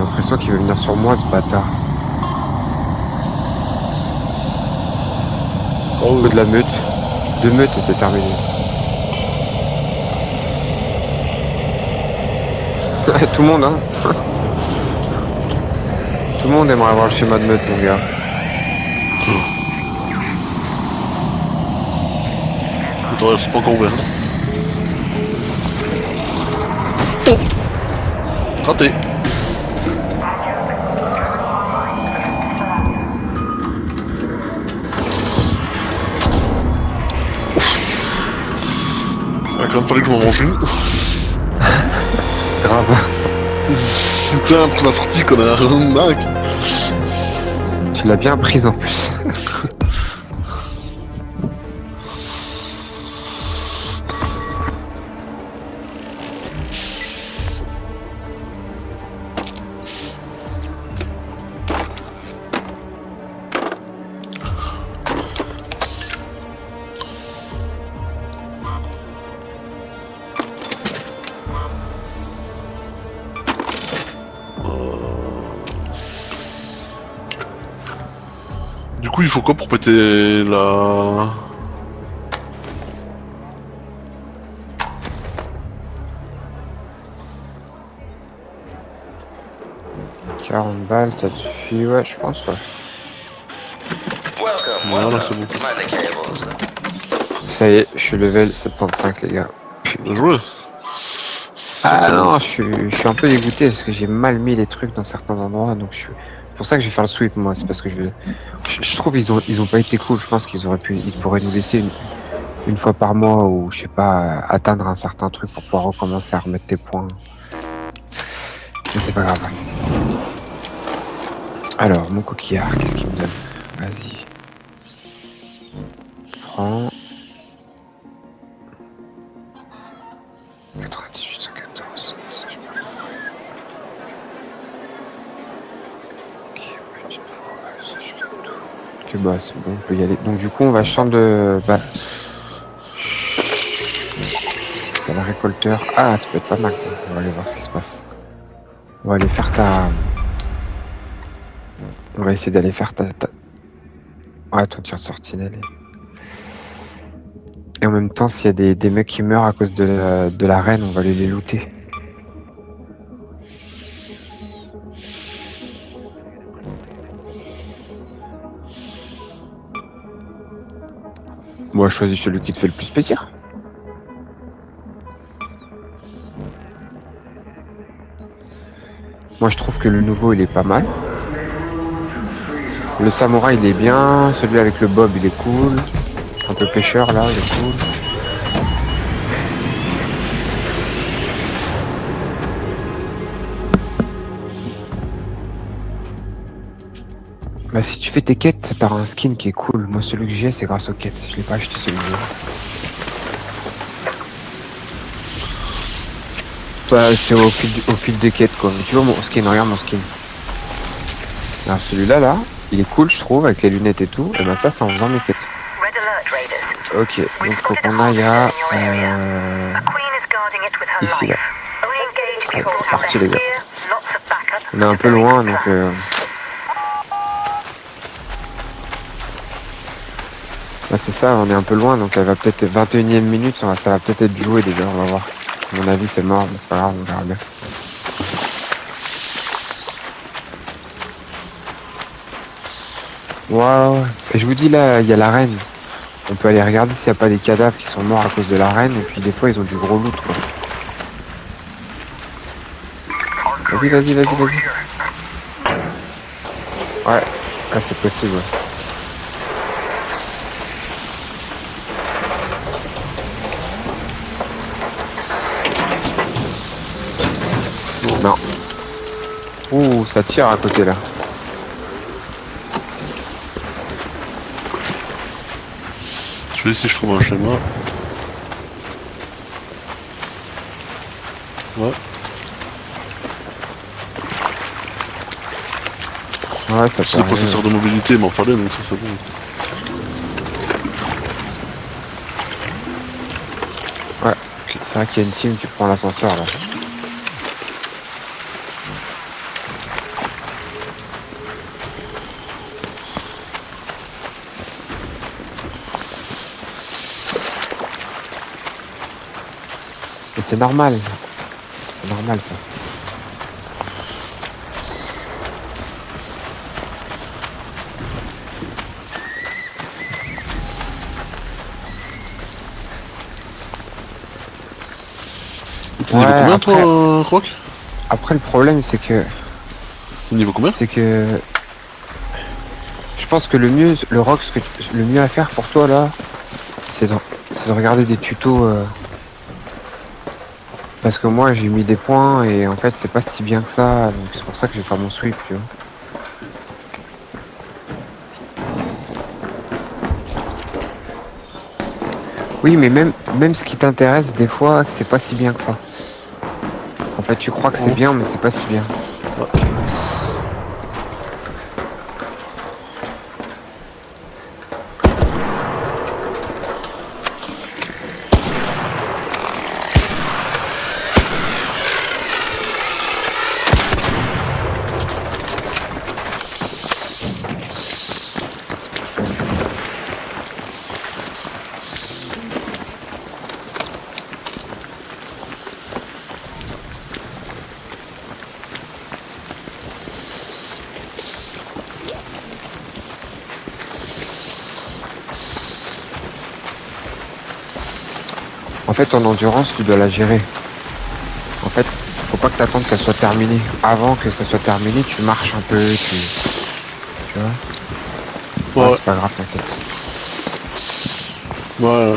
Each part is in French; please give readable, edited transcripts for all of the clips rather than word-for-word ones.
l'impression qu'il veut venir sur moi, ce bâtard. Oh, Peu de la meute. Deux meutes et c'est terminé. Tout le monde, hein. Tout le monde aimerait avoir le schéma de meute, mon gars. attends, c'est pas encore ouvert. Raté. Il a quand même fallu que je m'en mange une. Grave. Tiens, pour la sortie, connard. Dingue. Tu l'as bien prise en plus. Du coup, il faut quoi pour péter la... 40 balles, ça te suffit, ouais, je pense, ouais. Voilà, c'est bon. Ça y est, je suis level 75, les gars. Bien joué. Ah Ça, non, je suis un peu dégoûté parce que j'ai mal mis les trucs dans certains endroits, donc c'est pour ça que je vais faire le sweep, moi. C'est parce que je trouve ils ont pas été cool. Je pense qu'ils pourraient nous laisser une fois par mois ou je sais pas atteindre un certain truc pour pouvoir recommencer à remettre tes points. Mais c'est pas grave. Alors mon coquillard, qu'est-ce qu'il me donne? Vas-y. Prends. 98, 114, ça je peux. Ok, bah c'est bon, on peut y aller. Donc du coup on va champ de... Bah... T'as le récolteur. Ah, ça peut être pas mal ça. On va aller voir ce qui se passe. On va aller faire ta... On va essayer d'aller faire ta... Ouais, ton tir de sentinelle. Et en même temps, s'il y a des mecs qui meurent à cause de la reine, on va aller les looter. Moi, je choisis celui qui te fait le plus plaisir. Moi, je trouve que le nouveau, il est pas mal. Le samouraï, il est bien. Celui avec le bob, il est cool. Un peu pêcheur, là, il est cool. Bah, si tu fais tes quêtes, t'as un skin qui est cool. Moi, celui que j'ai, c'est grâce aux quêtes. Je l'ai pas acheté celui-là. Toi, c'est au fil des quêtes, quoi. Mais tu vois mon skin, regarde mon skin. Alors, celui-là, là, il est cool, je trouve, avec les lunettes et tout. Et ben ça, c'est en faisant mes quêtes. Ok, donc faut qu'on aille à... ici, là. Ouais, c'est parti, les gars. On est un peu loin, donc... Bah, c'est ça, on est un peu loin, donc elle va peut-être... 21ème minute, ça va peut-être être joué déjà, on va voir. À mon avis, c'est mort, mais c'est pas grave, on verra bien. Waouh. Et je vous dis, là, il y a la reine. On peut aller regarder s'il n'y a pas des cadavres qui sont morts à cause de la reine, et puis des fois, ils ont du gros loot, quoi. Vas-y, vas-y, vas-y, vas-y. Ouais, ah, c'est possible, ouais. Non. Ouh, ça tire à côté, là. Je vais essayer si je trouve un schéma. Ouais. Ouais, ça C'est processeur de mobilité, il m'en fallait, donc ça c'est bon. Ouais, c'est vrai qu'il y a une team qui prend l'ascenseur, là. c'est normal. C'est normal ça. T'es niveau Ouais, combien après, toi, Rock? après le problème c'est que T'es niveau combien? je pense que le mieux, le rock, le mieux à faire pour toi là, c'est de, c'est de regarder des tutos. Parce que moi j'ai mis des points et en fait c'est pas si bien que ça, donc c'est pour ça que je vais faire mon sweep, tu vois. Oui, mais même ce qui t'intéresse, des fois, c'est pas si bien que ça. En fait, tu crois que c'est Oh. bien, mais c'est pas si bien. En fait, en endurance, tu dois la gérer. En fait, faut pas que t'attendes qu'elle soit terminée. Avant que ça soit terminé, tu marches un peu, tu vois. Ouais, Ouais, c'est pas grave, t'inquiète. ouais.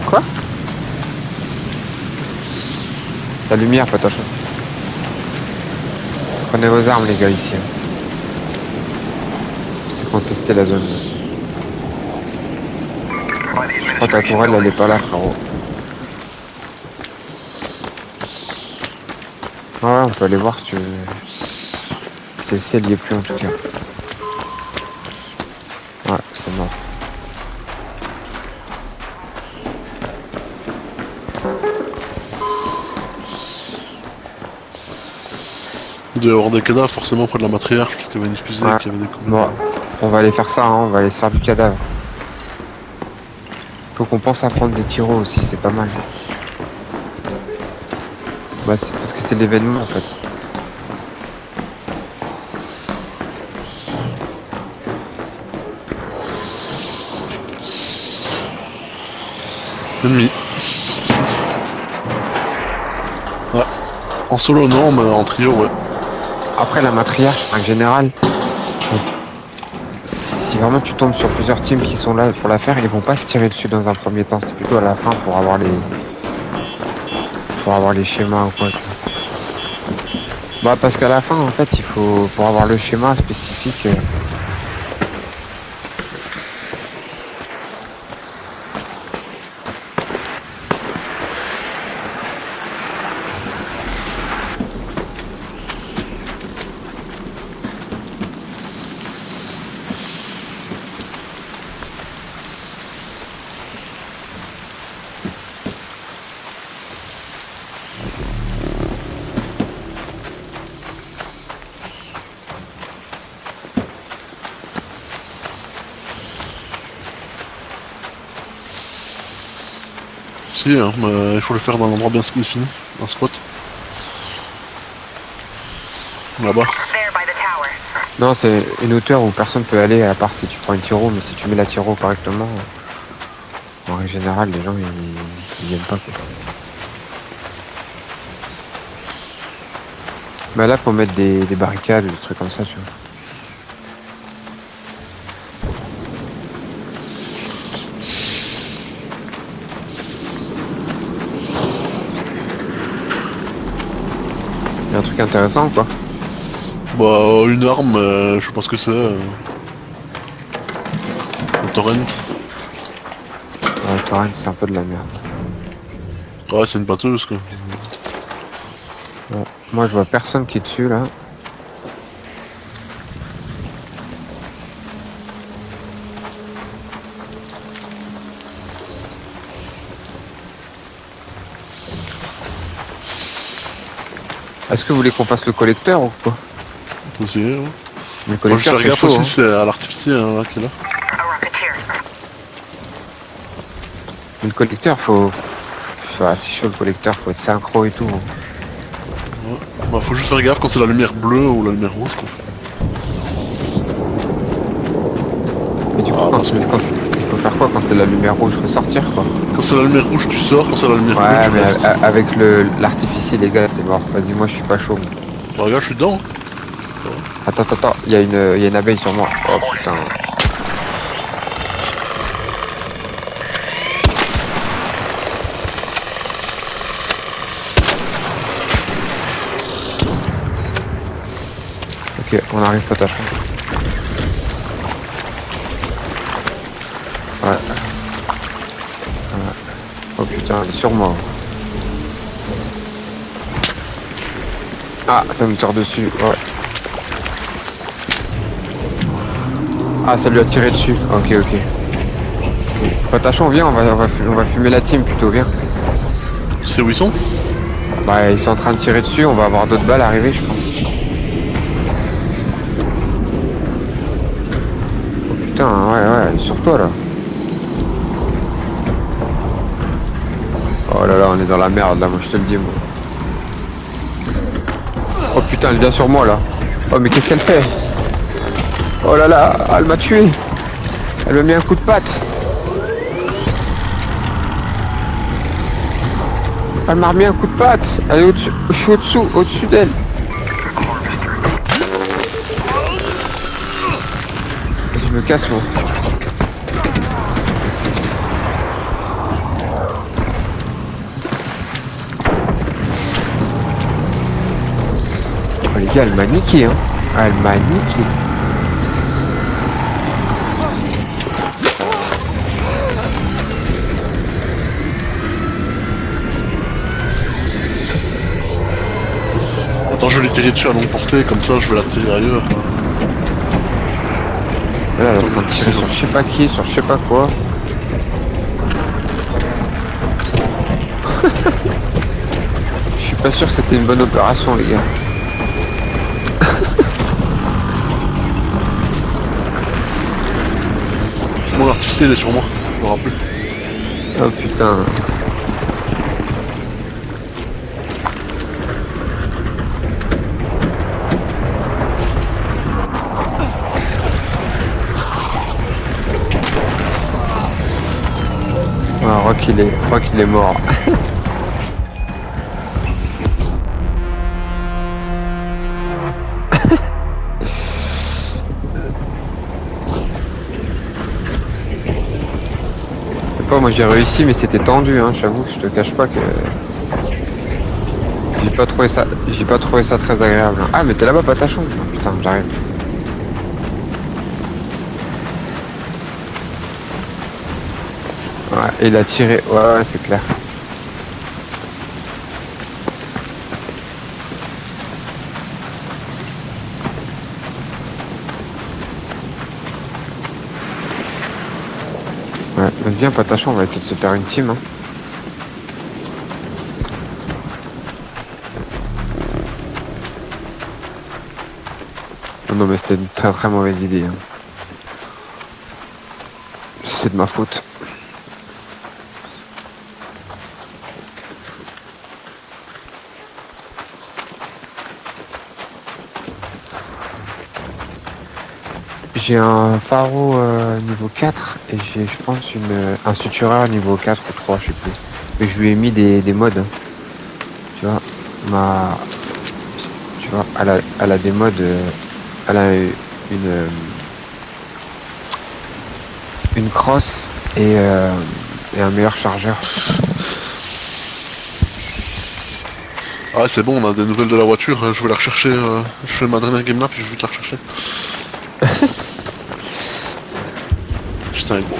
Quoi? La lumière, fais attention. Prenez vos armes, les gars, ici. Hein. C'est contester la zone. Je crois que ta tourelle, elle est pas là, frérot. Ouais, on peut aller voir si tu veux. Celle-ci, elle y est plus en tout cas. Ouais, c'est mort. Il doit y avoir des cadavres forcément près de la matriarche parce qu'il y avait une fusée Ouais. qui avait des coups. Bon, on va aller faire ça, hein, on va aller se faire du cadavre. Faut qu'on pense à prendre des tiros aussi, c'est pas mal. Bah, c'est parce que c'est l'événement en fait. Ennemi. Ouais. En solo non, mais en trio ouais. Après, la matriarche, en général, si vraiment tu tombes sur plusieurs teams qui sont là pour la faire, ils vont pas se tirer dessus dans un premier temps. C'est plutôt à la fin pour avoir les schémas ou quoi. Tu vois. Bah, parce qu'à la fin, en fait, il faut, pour avoir le schéma spécifique. Si, hein, mais il faut le faire dans un endroit bien défini, un spot. Là-bas. Non, c'est une hauteur où personne peut aller, à part si tu prends une tiro, mais si tu mets la tiro correctement, en règle générale, les gens, ils viennent pas, quoi. Bah là, faut mettre des barricades, des trucs comme ça, tu vois. Y a un truc intéressant ou quoi? Bah, une arme, je sais pas ce que c'est. Un torrent. Ouais, Torrent, c'est un peu de la merde. Ouais, c'est une batteuse quoi. Ouais. Moi, je vois personne qui est dessus, là. Est-ce que vous voulez qu'on fasse le collecteur ou quoi? Aussi, ouais. Le Moi je vais collecteur faire c'est gaffe chaud. aussi, Hein. c'est à l'artificier hein, qui est là. Le collecteur faut... c'est chaud le collecteur, faut être synchro et tout. Hein. Ouais. Bah faut juste faire gaffe quand c'est la lumière bleue ou la lumière rouge quoi. Mais du coup, Ah, il faut faire quoi quand c'est la lumière rouge? Faut sortir quoi. Quand c'est la lumière rouge tu sors, quand c'est la lumière bleue Ouais, tu mais restes. avec l'artificier, les gars, c'est mort. Vas-y, moi je suis pas chaud. Moi. Bah regarde je suis dedans. Attends, il y a une abeille sur moi. Oh putain. Ok, on arrive potage. Ouais. Oh putain, elle est sur moi. Ah, ça me tire dessus, ouais. Ah, ça lui a tiré dessus. Ok. Patachon, viens, on va fumer la team plutôt, viens. Tu sais où ils sont? Bah, ils sont en train de tirer dessus, on va avoir d'autres balles arriver, je pense. Oh putain, ouais, elle est sur toi là. Oh là là, on est dans la merde là, moi je te le dis, moi. Oh putain, elle vient sur moi là. Oh, mais qu'est-ce qu'elle fait? Oh là là, elle m'a tué. Elle m'a mis un coup de patte. Elle m'a remis un coup de patte. Elle est au-dessus. Je suis au-dessus d'elle. Je me casse moi. Oh les gars, elle m'a niqué hein. Elle m'a niqué. Attends je vais les tirer dessus à longue portée, comme ça je vais la tirer ailleurs. Là, elle est en train de tirer sur je sais pas qui, sur je sais pas quoi. Je suis pas sûr que c'était une bonne opération les gars. C'est mon artificier il est sur moi, je me rappelle. Oh putain. Ah, Rock il est mort. Je sais pas, moi j'ai réussi mais c'était tendu hein, j'avoue que je te cache pas que j'ai pas trouvé ça très agréable. Hein. Ah mais t'es là-bas Patachon. Putain j'arrive. Ouais, il a tiré, ouais c'est clair. Ouais, vas-y viens Patachon, on va essayer de se faire une team. Hein. Non mais c'était une très très mauvaise idée. Hein. C'est de ma faute. J'ai un pharo niveau 4 et j'ai je pense un sutureur niveau 4 ou 3 je sais plus. Mais je lui ai mis des mods. Hein. Tu vois, tu vois, elle a des mods, elle a une crosse et un meilleur chargeur. Ah c'est bon, on a des nouvelles de la voiture, je vais la rechercher, je fais ma dernière game là puis je vais te la rechercher. Putain, bon.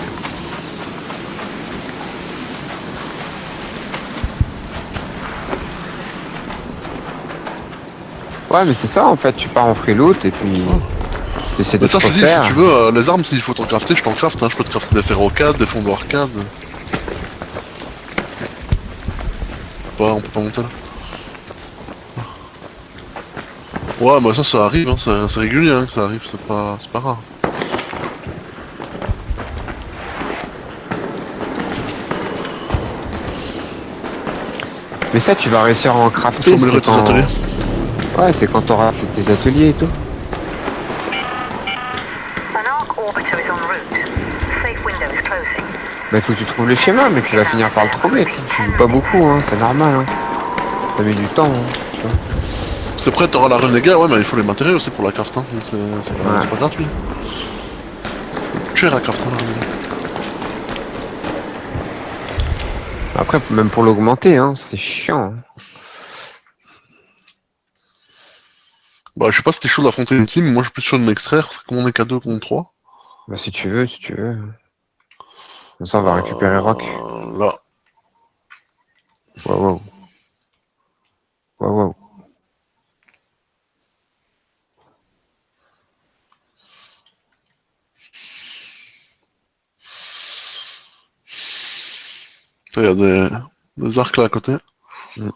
Ouais mais c'est ça en fait, tu pars en freeloot et puis tu essaies de Mais te ça je te dis, refaire. si tu veux, les armes s'il faut t'en crafter, je t'en crafte, hein. Je peux te crafter des ferro-arcades, des fonds arcade. Ouais, on peut pas monter là. Ouais, bah ça arrive, hein, c'est régulier hein, que ça arrive, c'est pas rare. Mais ça, tu vas réussir à en Il faut crafter, améliorer c'est tes ateliers. quand... Ouais, c'est quand t'auras fait tes ateliers et tout. Bah, il faut que tu trouves le schéma, mais tu vas finir par le trouver. Tu joues pas beaucoup, hein, c'est normal. Hein. Ça met du temps, hein, tu vois. C'est prêt, t'auras la renégat, ouais, mais il faut les matériaux aussi pour la craft, hein, donc c'est pas gratuit. Cher à craft, hein, la renégat. Après, même pour l'augmenter, hein, c'est chiant. Hein. Bah, je sais pas si t'es chaud d'affronter une team, moi je suis plus chaud de m'extraire, c'est comme on est qu'à 2 contre 3. Bah, si tu veux, si tu veux. Comme ça, on va récupérer Rock. Là. Waouh, waouh. Waouh, waouh. Il y a des arcs là à côté. Mm.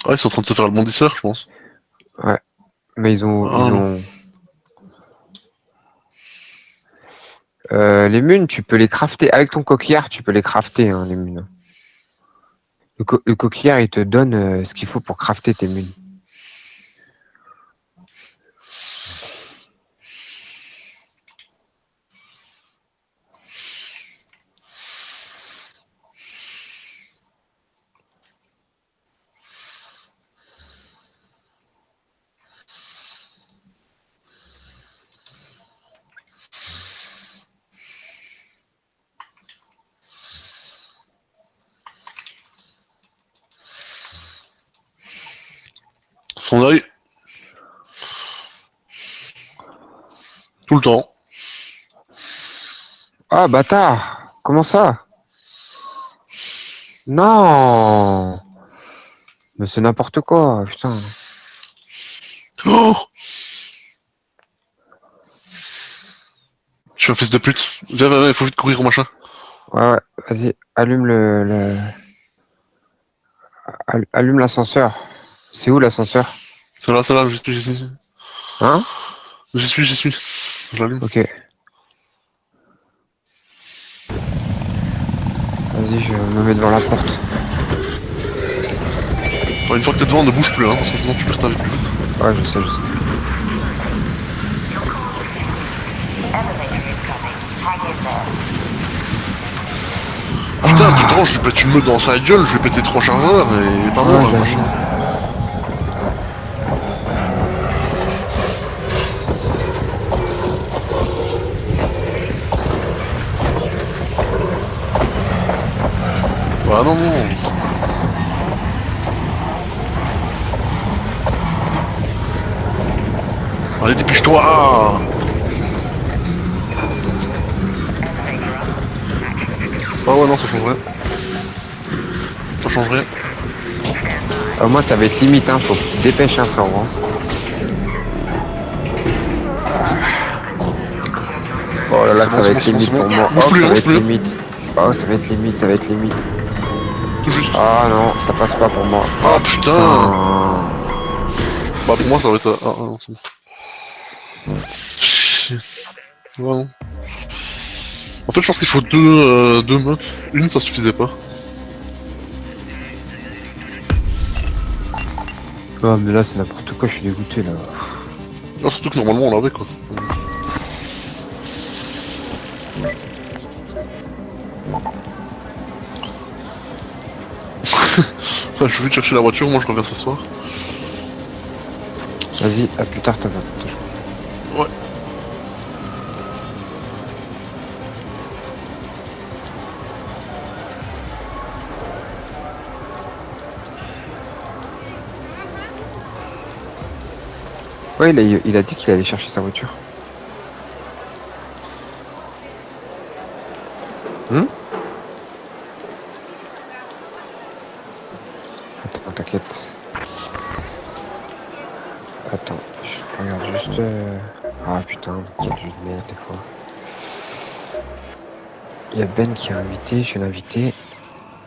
Ah, ils sont en train de se faire le bondisseur, je pense. Ouais. Mais ils ont... Ah non. Les munes, tu peux les crafter. Avec ton coquillard, tu peux les crafter, hein, les munes. Le coquillard, il te donne ce qu'il faut pour crafter tes munes. Son œil. Tout le temps. Ah, bâtard! Comment ça? Non! Mais c'est n'importe quoi, putain. Oh, je suis un fils de pute. Viens, viens, viens, il faut vite courir au machin. Ouais, ouais, vas-y, allume allume l'ascenseur. C'est où l'ascenseur? C'est là, j'y suis. Hein? J'y suis. Je l'allume. Ok. Vas-y, je me mets devant la porte. Bon, une fois que t'es devant, ne bouge plus, hein, parce que sinon tu perds ta vie plus vite. Ouais, je sais, je sais. Putain, tout le temps, je vais péter une meute dans sa gueule, je vais péter 3 chargeurs et il est pas mort, Ouais, le machin. Bah non, non. Allez, dépêche-toi. Ah ouais, non, ça change rien. Ça change rien. Moi, ça va être limite, hein. Faut que tu te dépêches, hein, frérot. Oh là là, C'est ça bon, va c'est bon, être c'est bon, limite c'est bon. pour moi. Bouge Oh, plus, ça va bouge être plus. limite. Oh, ça va être limite, ça va être limite. Tout juste. Ah non, ça passe pas pour moi. Ah Oh putain. putain. Bah pour moi ça va être... Ah non, c'est bon. Chier. Ouais, non. En fait je pense qu'il faut deux meutes. Une ça suffisait pas. Oh, mais là, c'est n'importe quoi, je suis dégoûté, là. Non, surtout que normalement on l'avait quoi. Enfin, je vais vite chercher la voiture, moi je reviens ce soir. Vas-y, à plus tard, t'as Ouais. Ouais, il a dit qu'il allait chercher sa voiture. Attends, t'inquiète. Attends. regarde juste... Ah putain, quel jeu de merde des fois. Il y a Ben qui a invité, je suis l'invité.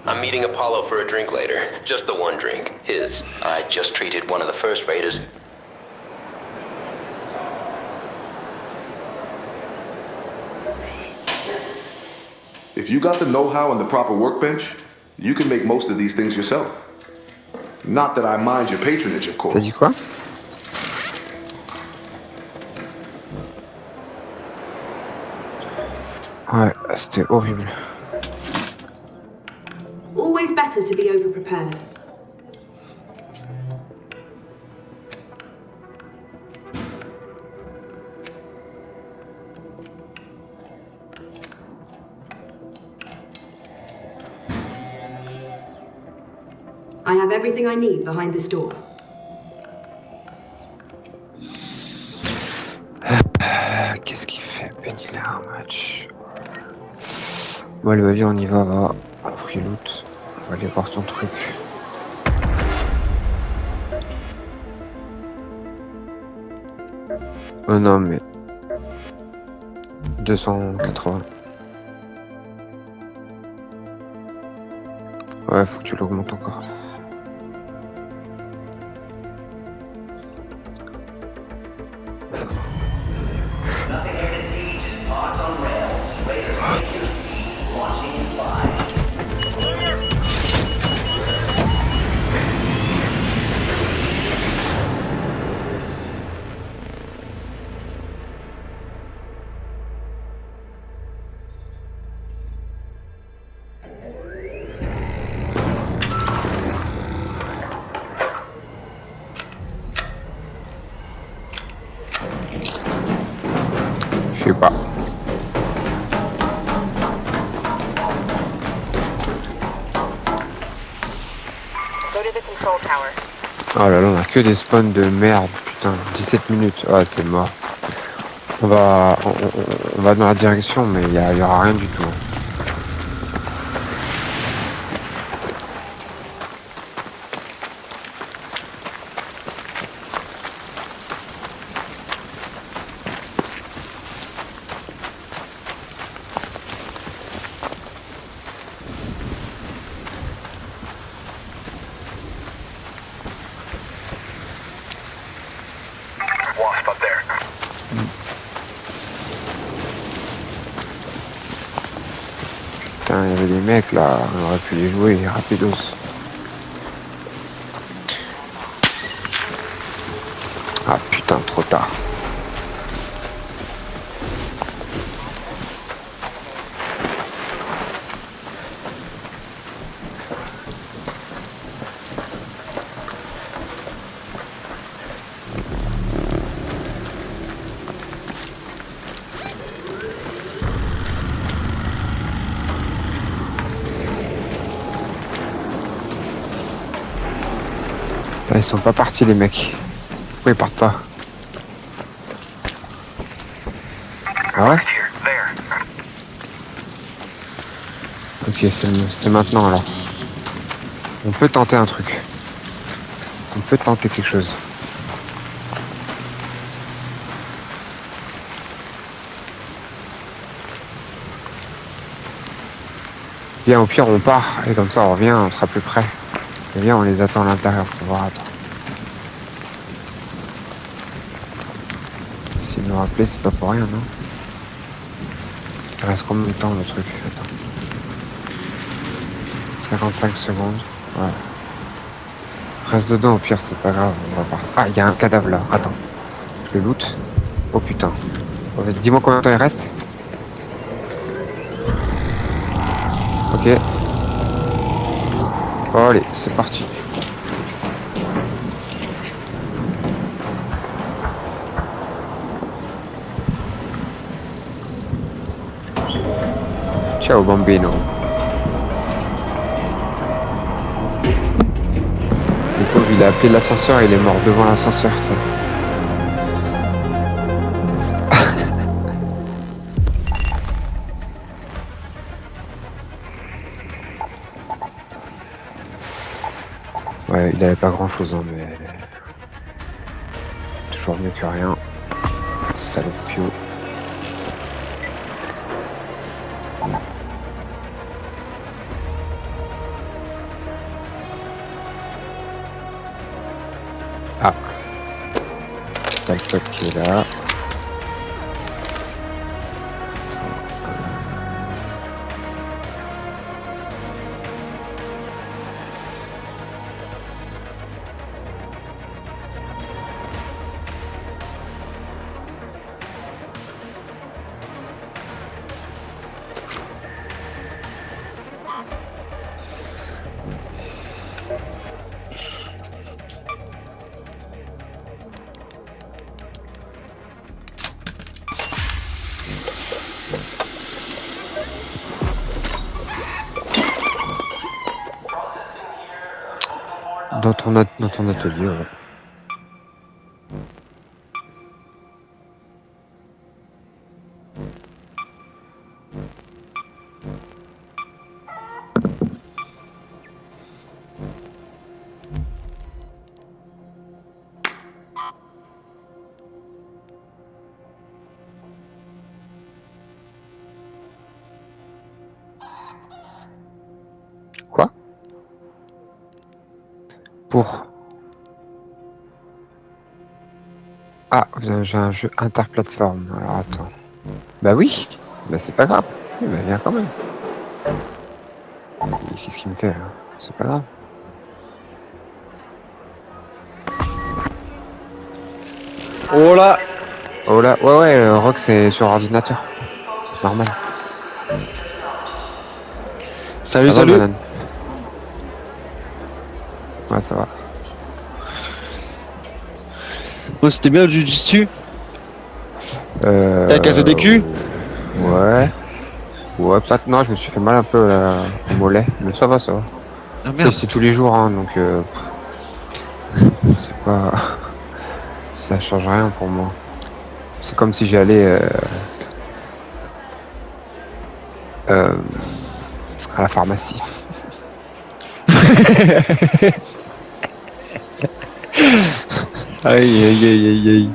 I'm meeting Apollo for a drink later. Just the one drink. His. I just treated one of the first raiders. If you got the know-how and the proper workbench, you can make most of these things yourself. Not that I mind your patronage, of T'as course. dit quoi? Ouais, c'était horrible. Always better to be over-prepared. I have everything I need behind this door. Qu'est-ce qu'il fait Ben? Il a un match. Bon allez vas-y on y va. Free loot. On va aller voir ton truc. Oh non mais... 280. Ouais faut que tu l'augmentes encore. Nothing here to see, just pods on rails. Raiders take your feet, launching in 5. Je sais pas. Go to the control tower. Oh là là, on a que des spawns de merde, putain, 17 minutes, ah c'est mort. On va dans la direction, mais il y aura rien du tout. Wasp up there. Putain, il y avait des mecs là, on aurait pu les jouer rapidos. Ah putain, trop tard. Putain, ils sont pas partis les mecs. Pourquoi ils partent pas? Ah ouais? Ok, c'est maintenant alors. On peut tenter un truc. On peut tenter quelque chose. Bien, au pire on part et comme ça on revient, on sera plus près. Et bien on les attend à l'intérieur pour voir. Attends. S'ils nous rappelaient, c'est pas pour rien, non? Il reste combien de temps le truc? Attends. 55 secondes. Ouais. Reste dedans, au pire, c'est pas grave. On va partir. Ah, il y a un cadavre là. Attends. Je le loot. Oh putain. Oh, dis-moi combien de temps il reste. Ok. Oh, allez, c'est parti. Ciao bambino. Le pauvre il a appelé l'ascenseur et il est mort devant l'ascenseur, tu sais. Ouais, il avait pas grand chose, hein, mais... toujours mieux que rien. Salopio. Ah. Tac tac qui est là. Dans ton atelier, ouais. Quoi? Pour... Ah, j'ai un jeu interplateforme. Alors attends. Bah oui, bah c'est pas grave. Oui, bah viens quand même. Qu'est-ce qu'il me fait là? C'est pas grave. Oh là! Oh là, ouais, Rock c'est sur ordinateur. Normal. Salut, Ça va, salut! Banane? Ouais, ça va. Oh, c'était bien le jujitsu? T'as cassé des culs? Ouais. Ouais, pas... Non, je me suis fait mal un peu au mollet, mais ça va, ça va. Ah merde! C'est tous les jours, hein, donc c'est pas... Ça change rien pour moi. C'est comme si j'allais à la pharmacie. Aïe aïe aïe aïe aïe.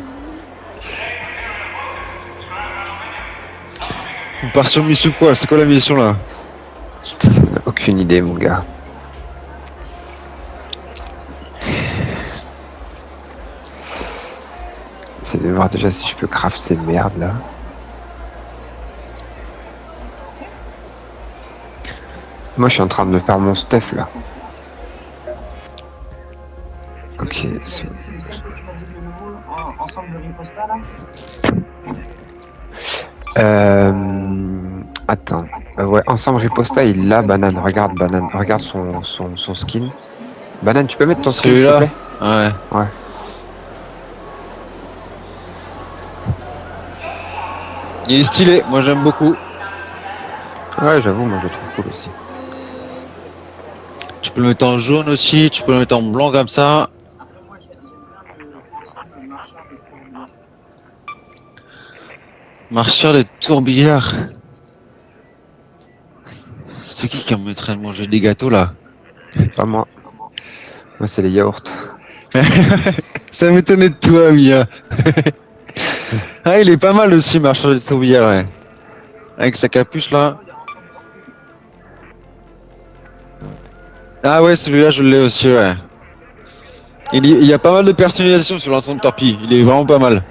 On part sur mission quoi? C'est quoi la mission là? Aucune idée, mon gars. C'est de voir déjà si je peux craft ces merdes là. Moi, je suis en train de me faire mon stuff là. Ok, c'est... Attends. Ouais, ensemble riposta, il l'a, Banane. Regarde, Banane. Regarde son skin. Banane, tu peux mettre ton skin, s'il te Celui-là? plaît? Ouais. Ouais. Il est stylé, moi j'aime beaucoup. Ouais, j'avoue, moi je le trouve cool aussi. Tu peux le mettre en jaune aussi, tu peux le mettre en blanc comme ça. Marcheur des tourbillards. C'est qui me mettrait de manger des gâteaux là? Pas moi. Moi, c'est les yaourts. Ça m'étonnait de toi, Mia. Ah, il est pas mal aussi, marcheur des tourbillards, ouais. Avec sa capuche là. Ah ouais, celui-là, je l'ai aussi, ouais. Il y a pas mal de personnalisation sur l'ensemble de Torpille. Il est vraiment pas mal.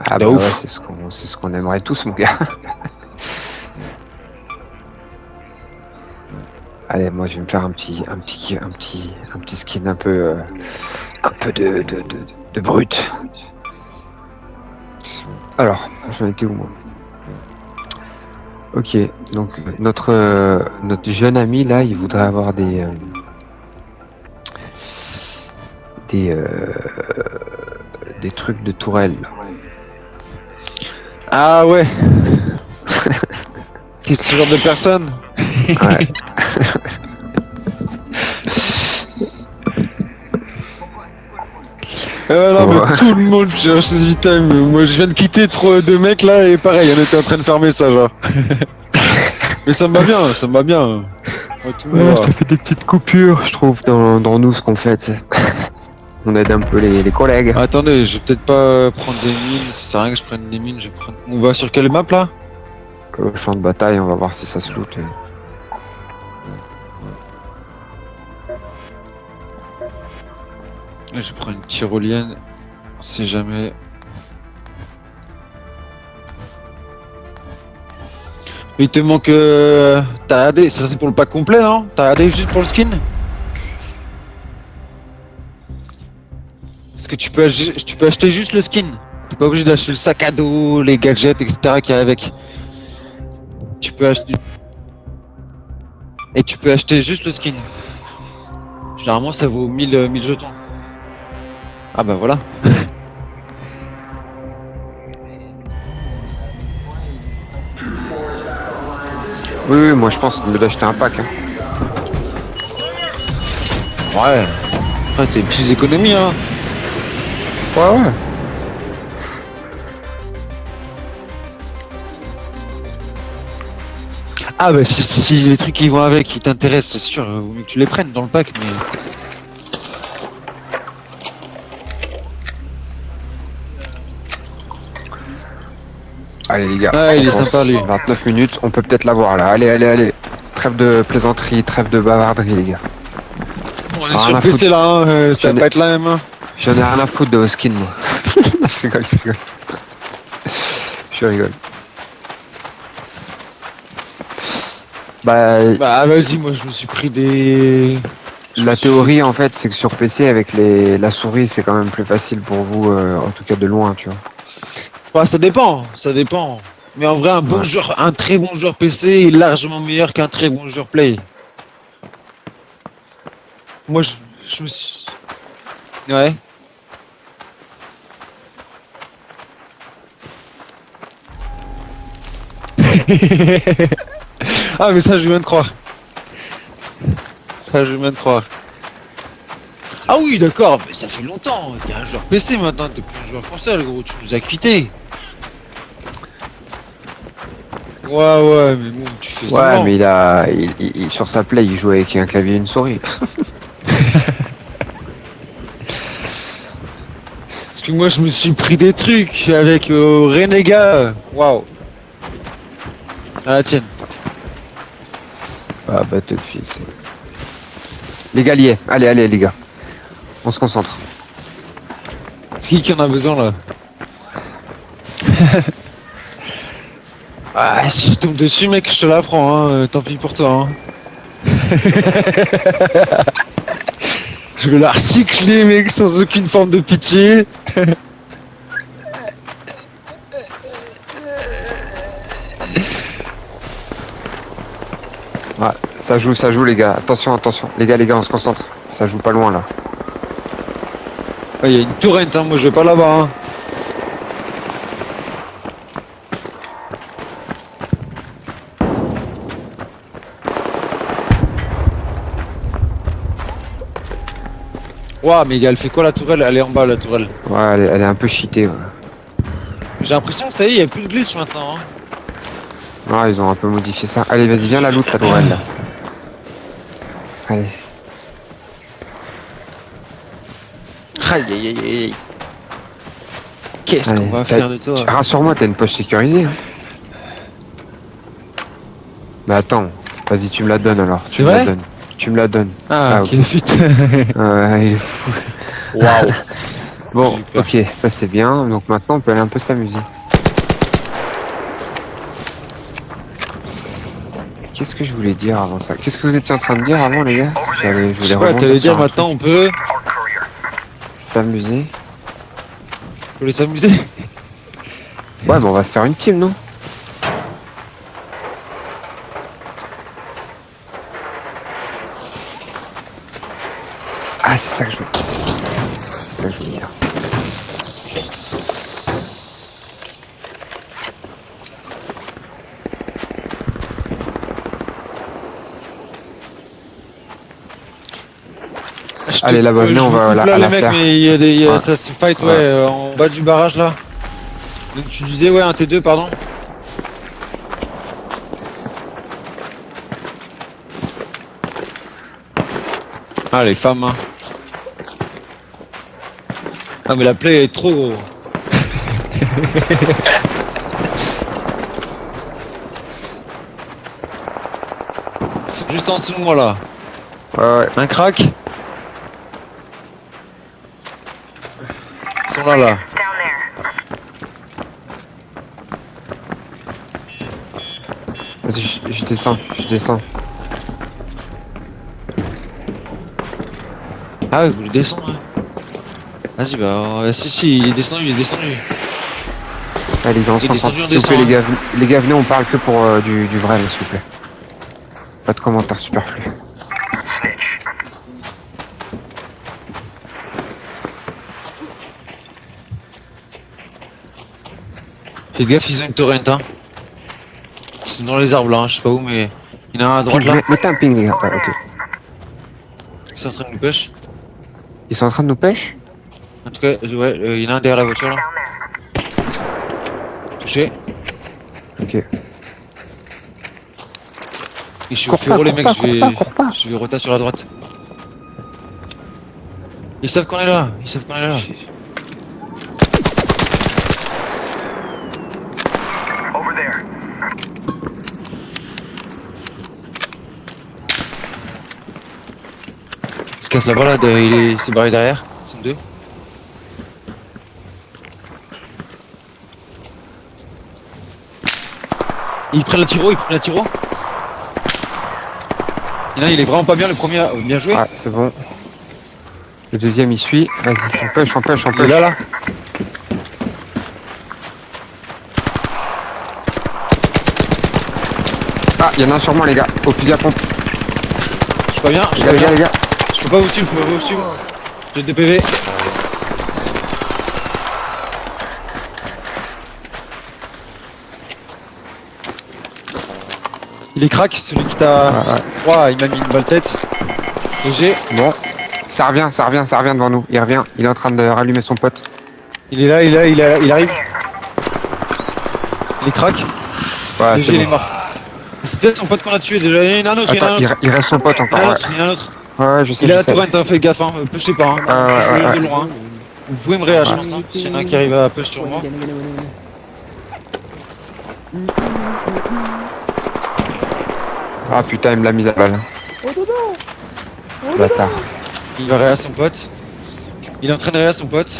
Ah De bah ouf. ouais, c'est ce qu'on aimerait tous, mon gars. Allez, moi je vais me faire un petit skin un peu de brut. Alors, j'en étais où moi? Ok, donc notre jeune ami là, il voudrait avoir des trucs de tourelle. Ah ouais. Qu'est-ce ce genre de personne? Ouais. Non, mais Ouais. tout le monde cherche ce item. Moi, je viens de quitter deux mecs là et pareil, on était en train de farmer ça, genre. Mais ça me va bien, ça me va bien. Ouais, tout me Ouais, va. ça fait des petites coupures, je trouve, dans nous, ce qu'on fait. Tu sais. On aide un peu les collègues. Attendez, je vais peut-être pas prendre des mines, ça sert à rien que je prenne des mines, je vais prendre... On va sur quelle map là? Au champ de bataille, on va voir si ça se loot. Je vais prendre une tyrolienne, on sait jamais. Il te manque... T'as AD, ça c'est pour le pack complet non? T'as AD juste pour le skin? Parce que tu peux acheter juste le skin. T'es pas obligé d'acheter le sac à dos, les gadgets, etc. qui y a avec. Tu peux acheter... Et tu peux acheter juste le skin. Généralement ça vaut 1000 jetons. Ah bah voilà. Oui, moi je pense mieux d'acheter un pack. Hein. Ouais. Après c'est une petite économie hein. Ouais. Ah bah si les trucs qui vont avec qui t'intéressent, c'est sûr, vaut mieux que tu les prennes dans le pack, mais... Allez les gars. Ah, il est on sympa, lui. 29 minutes, on peut peut-être l'avoir là. Allez. Trêve de plaisanterie, trêve de bavarderie les gars. On est Ah, sur la le PC là, hein, ça J'en va ai- pas être la même. Hein. J'en ai rien à foutre de vos skins moi. je rigole. Je rigole. Bah, Bah vas-y, moi je me suis pris des... la théorie en fait c'est que sur PC avec la souris c'est quand même plus facile pour vous, en tout cas de loin tu vois. Bah ça dépend. Mais en vrai, Ouais. un très bon joueur PC est largement meilleur qu'un très bon joueur Play. Moi je me suis... Ouais. Ah mais ça je viens de croire. Ah oui d'accord, mais ça fait longtemps, t'es un joueur PC maintenant, t'es plus un joueur console gros, tu nous as quittés. Ouais mais bon tu fais ça. Ouais mais il sur sa play il joue avec un clavier et une souris. Parce que moi je me suis pris des trucs avec Renega. Waouh. À la tienne. Ah Battlefield c'est... Les gars liés, allez les gars. On se concentre. C'est qui en a besoin là? Ah si je tombe dessus mec je te la prends hein, tant pis pour toi hein. Je vais la recycler mec sans aucune forme de pitié. Ouais, ça joue les gars. Attention. Les gars on se concentre. Ça joue pas loin là. Il y a une tourette hein, moi je vais pas là-bas hein. Ouah mais elle fait quoi la tourelle? Elle est en bas la tourelle. Ouais, elle est un peu cheatée. Ouais. J'ai l'impression que ça y est, il y a plus de glitch maintenant hein. Ouais, ils ont un peu modifié ça. Allez, vas-y, viens la loot la tourelle là. Allez. Aïe. Qu'est-ce Allez, qu'on va faire de toi? Rassure-moi, t'as une poche sécurisée. Hein. Mais attends, vas-y, tu me la donnes alors. C'est vrai? Tu me la donnes. Ah, Ah, ok, putain. Il est fou. Waouh. Bon, J'ai eu ok, ça c'est bien. Donc maintenant, on peut aller un peu s'amuser. Qu'est-ce que je voulais dire avant ça? Qu'est-ce que vous étiez en train de dire avant, les gars? Je Je voulais sais pas, rebondir t'allais sur dire un maintenant on peut... truc. S'amuser. Vous voulez s'amuser? Ouais, mais on va se faire une team, non? Ah, c'est ça que je veux dire. C'est ça que je veux dire. Allez, là-bas, venez, on va à là, la les mecs, faire. mais il y a des, Ouais. ça se fight, ouais, Ouais. en bas du barrage là. Donc tu disais, ouais, un T2, pardon. Ah, les femmes, hein. Ah, mais la plaie est trop gros. C'est juste en dessous de moi là. Ouais. Un crack. Ils sont là, là. Down there. Vas-y, je descends, je descends. Ah ouais, vous voulez descendre, ouais. Vas-y, bah, si, il est descendu, il est descendu. Allez, on se Il est descendu, concentre. on S'il vous plaît, descend, les gars, venez, on parle que pour du vrai, là, s'il vous plaît. Pas de commentaires superflus. Faites gaffe, ils ont une torrent, hein. Ils sont dans les arbres là, hein, je sais pas où, mais il y en a un à droite là. Mettez un ping, les gars. Ouais, ok. Ils sont en train de nous pêcher. Ils sont en train de nous pêcher? En tout cas, ouais, il y en a un derrière la voiture là. Down there. Touché. Ok. Et je suis au Cours féro, pas, les cours mecs, pas, je vais. cours pas, cours pas. Je vais rota sur la droite. Ils savent qu'on est là, ils savent qu'on est là. Over there. Ils se cassent là-bas là, il s'est barré derrière. Ils sont deux. Ils prennent la tiro, ils prennent la tiro. Il y en a, il est vraiment pas bien le premier, bien joué. Ouais, c'est bon. Le deuxième, il suit. Vas-y, on pêche, on pêche, on Il est pêche. là, là. Ah, il y en a un sur moi, les gars. Au fusil à pompe. Je suis pas bien, je Les suis gars, pas les gars, bien. les gars. Je peux pas vous suivre, je peux pas vous suivre. J'ai 2 PV. Il est crack, celui qui t'a. Ouah, il m'a mis une balle tête. Et j'ai. Bon. Ça revient, ça revient, ça revient devant nous. Il revient. Il est en train de rallumer son pote. Il est là, il arrive. Il est crack. Ouais, Et c'est il est bon. mort. C'est peut-être son pote qu'on a tué déjà. Il y en a un autre, il y en a un Attends, autre. il reste son pote Il y encore. en a un Ouais, autre, il y en a un autre. ouais, je sais. Il a je la sais. tourette, hein, faites gaffe, hein. Pêchez pas. Hein. Ouais, Je ouais, de loin. Vous pouvez me réagir, je pense. Hein. S'il y en a un qui arrive à push sur moi. Ah putain, il me l'a mis la balle. Bâtard. Il va réa son pote. Il est en train de réa son pote.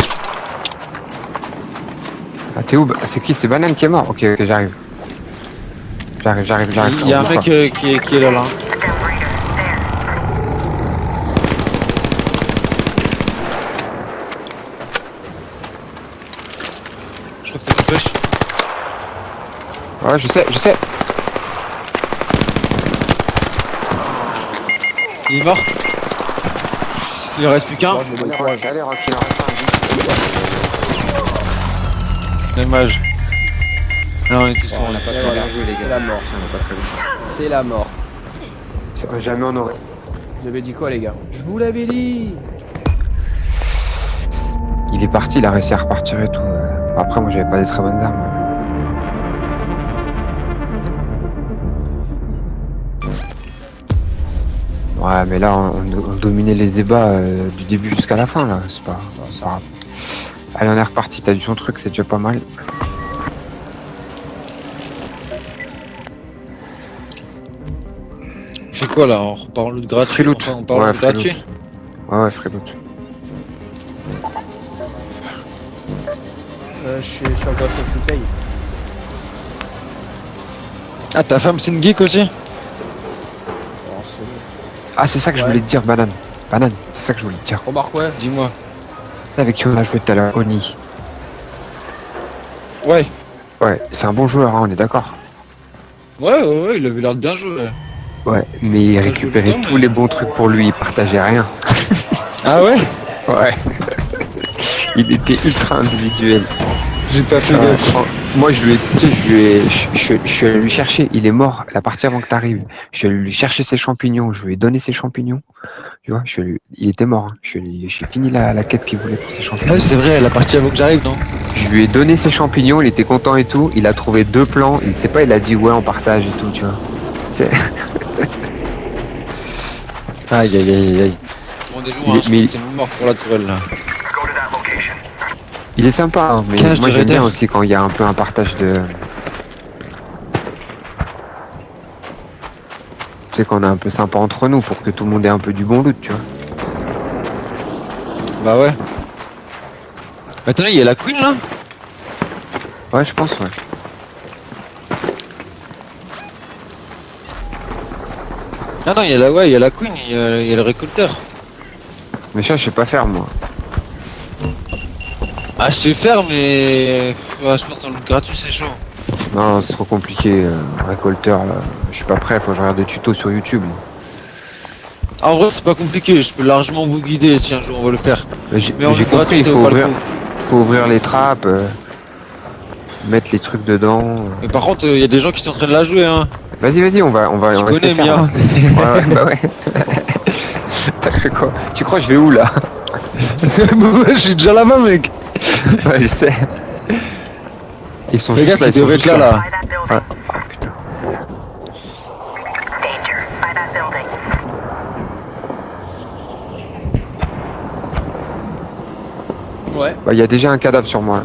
Ah, t'es où? C'est qui? C'est Banane qui est mort? Ok, ok, j'arrive. J'arrive. Il y a un On mec bouge qui est là, là. Je crois que c'est une pêche. pas. Ouais, je sais. Il est mort. Il en reste plus qu'un. Allez, Rocky, il en reste Dommage. Non, on est tous morts. On n'a pas très bien joué, les gars. C'est la mort. C'est la mort. un. Jamais on aurait. Vous avez dit quoi, les gars? Je vous l'avais dit. Il est parti, il a réussi à repartir et tout. Après, moi, j'avais pas des très bonnes armes. Ouais, mais là, on dominait les débats du début jusqu'à la fin, là. C'est pas grave. Allez, on est reparti. T'as du son truc, c'est déjà pas mal. Je fais quoi là? On repart en loot gratuit. Free loot. Enfin, on part en Ouais, loot free gratuit. loot. Ouais, free loot. Je suis sur le boss au fauteuil. Ah, ta femme c'est une geek aussi? Oh, c'est bon. Ah, c'est ça que je Ouais. voulais te dire, Banane. Banane, c'est ça que je voulais te dire. Remarque, ouais. Dis-moi. Avec qui on a joué tout à l'heure, Oni. Ouais. Ouais, c'est un bon joueur, hein, on est d'accord. Ouais, il avait l'air de bien jouer. Ouais, mais il Ça joue récupérait bien, tous mais- les bons trucs pour lui, il partageait rien. Ah ouais? Ouais. Il était ultra individuel. J'ai pas fait gaffe. Moi, je lui ai, tu sais, je suis allé lui chercher. Il est mort la partie avant que t'arrives. Je suis allé lui chercher ses champignons. Je lui ai donné ses champignons. Tu vois, il était mort. Hein. J'ai fini la quête qu'il voulait pour ses champignons. Ah, c'est vrai, la partie avant que j'arrive, non? Je lui ai donné ses champignons, il était content et tout. Il a trouvé 2 plans. Il sait pas, il a dit ouais, on partage et tout, tu vois. C'est... Aïe aïe aïe aïe. Bon, des jours, Il hein, est- je mais- pense que c'est mort pour la tourelle là. Il est sympa, hein, mais 15 moi de j'aime bien Raider. aussi quand il y a un peu un partage de... Tu sais qu'on est un peu sympa entre nous pour que tout le monde ait un peu du bon loot, tu vois. Bah ouais. Attendez, il y a la Queen là? Ouais, je pense, ouais. Ah non, il y a la Queen, il y a le récolteur. Mais ça, je sais pas faire, moi. Ah, je sais faire, mais ouais, je pense en loot gratuit, c'est chaud. Non, c'est trop compliqué, récolteur, là. Je suis pas prêt, faut que je regarde des tutos sur YouTube. Ah, en vrai, c'est pas compliqué, je peux largement vous guider si un jour on va le faire. Mais en J'ai loot gratuit, compris, il ça faut vaut pas le ouvrir, coup. faut ouvrir les trappes, mettre les trucs dedans. Mais par contre, il y a des gens qui sont en train de la jouer, hein. Vas-y, on va Je rester connais, faire, Mia. hein. Ouais, bah ouais. T'as cru quoi? Tu crois que je vais où, là? Je suis déjà là-bas, mec. Ouais, je sais. Ils sont Les gars, juste là, ils ils sont devraient juste être là, là. By that building. Ouais. Oh, putain. Danger. By that building. Ouais. Bah, il y a déjà un cadavre sur moi, là,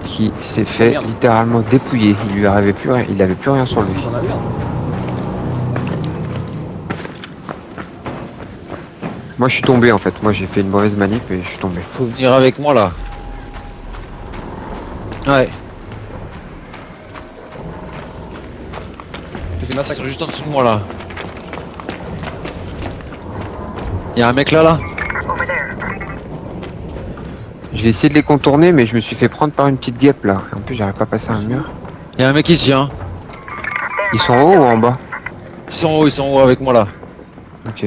qui s'est fait Merde. littéralement dépouiller. Il lui arrivait plus rien, il avait plus rien sur lui. Dans la merde. Moi, je suis tombé, en fait. Moi, j'ai fait une mauvaise manip et je suis tombé. Faut venir avec moi, là. Ouais. T'étais Ils massacré. sont juste en dessous de moi, là. Il y a un mec là, là. Over there. Je vais essayer de les contourner, mais je me suis fait prendre par une petite guêpe, là. En plus, j'arrive pas à passer un mur. Il y a un mec ici, hein. Ils sont en haut ou en bas? Ils sont en haut avec moi, là. Ok.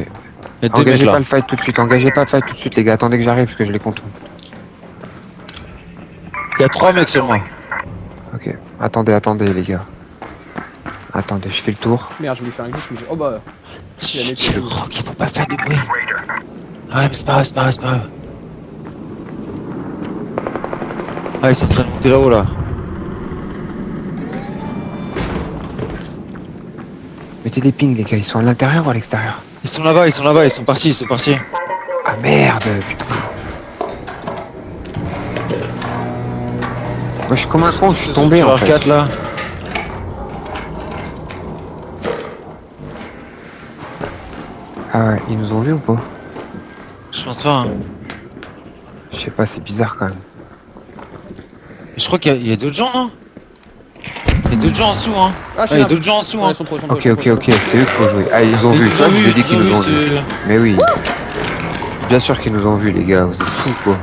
Il y a deux mecs Engagez là. pas le fight tout de suite, engagez pas le fight tout de suite, les gars. Attendez que j'arrive, parce que je les contourne. Il y a 3 mecs sur moi. Ok. Attendez, les gars. Attendez, je fais le tour. Merde, je voulais faire un glitch, mais oh bah. Si, la mec, J'ai le rock, ils vont pas faire des bruits. Ouais, mais c'est pas grave, c'est pas grave, c'est pas grave. Ah, ils sont en train de monter là-haut, là. Mettez des pings, les gars. Ils sont à l'intérieur ou à l'extérieur? Ils sont là-bas, ils sont partis, ils sont partis. Ah merde, putain. Moi, je suis comme un con, je suis tombé, sur en leur fait. 4 là. Ah ouais, ils nous ont vus ou pas? Je pense pas, hein. Je sais pas, c'est bizarre quand même. Je crois qu'il y a d'autres gens, non? Il y a d'autres gens en dessous, hein. Ah, Il y a d'autres gens en dessous, hein. Ils sont trop, ils sont trop, Ok, ils sont trop, ok, ok, c'est eux qui ont joué. Ah, ils nous ont Ils vus, nous ça, ont je vous ai dit qu'ils nous ont vus. c'est- Mais oui. Bien sûr qu'ils nous ont vus, les gars, vous êtes fous quoi.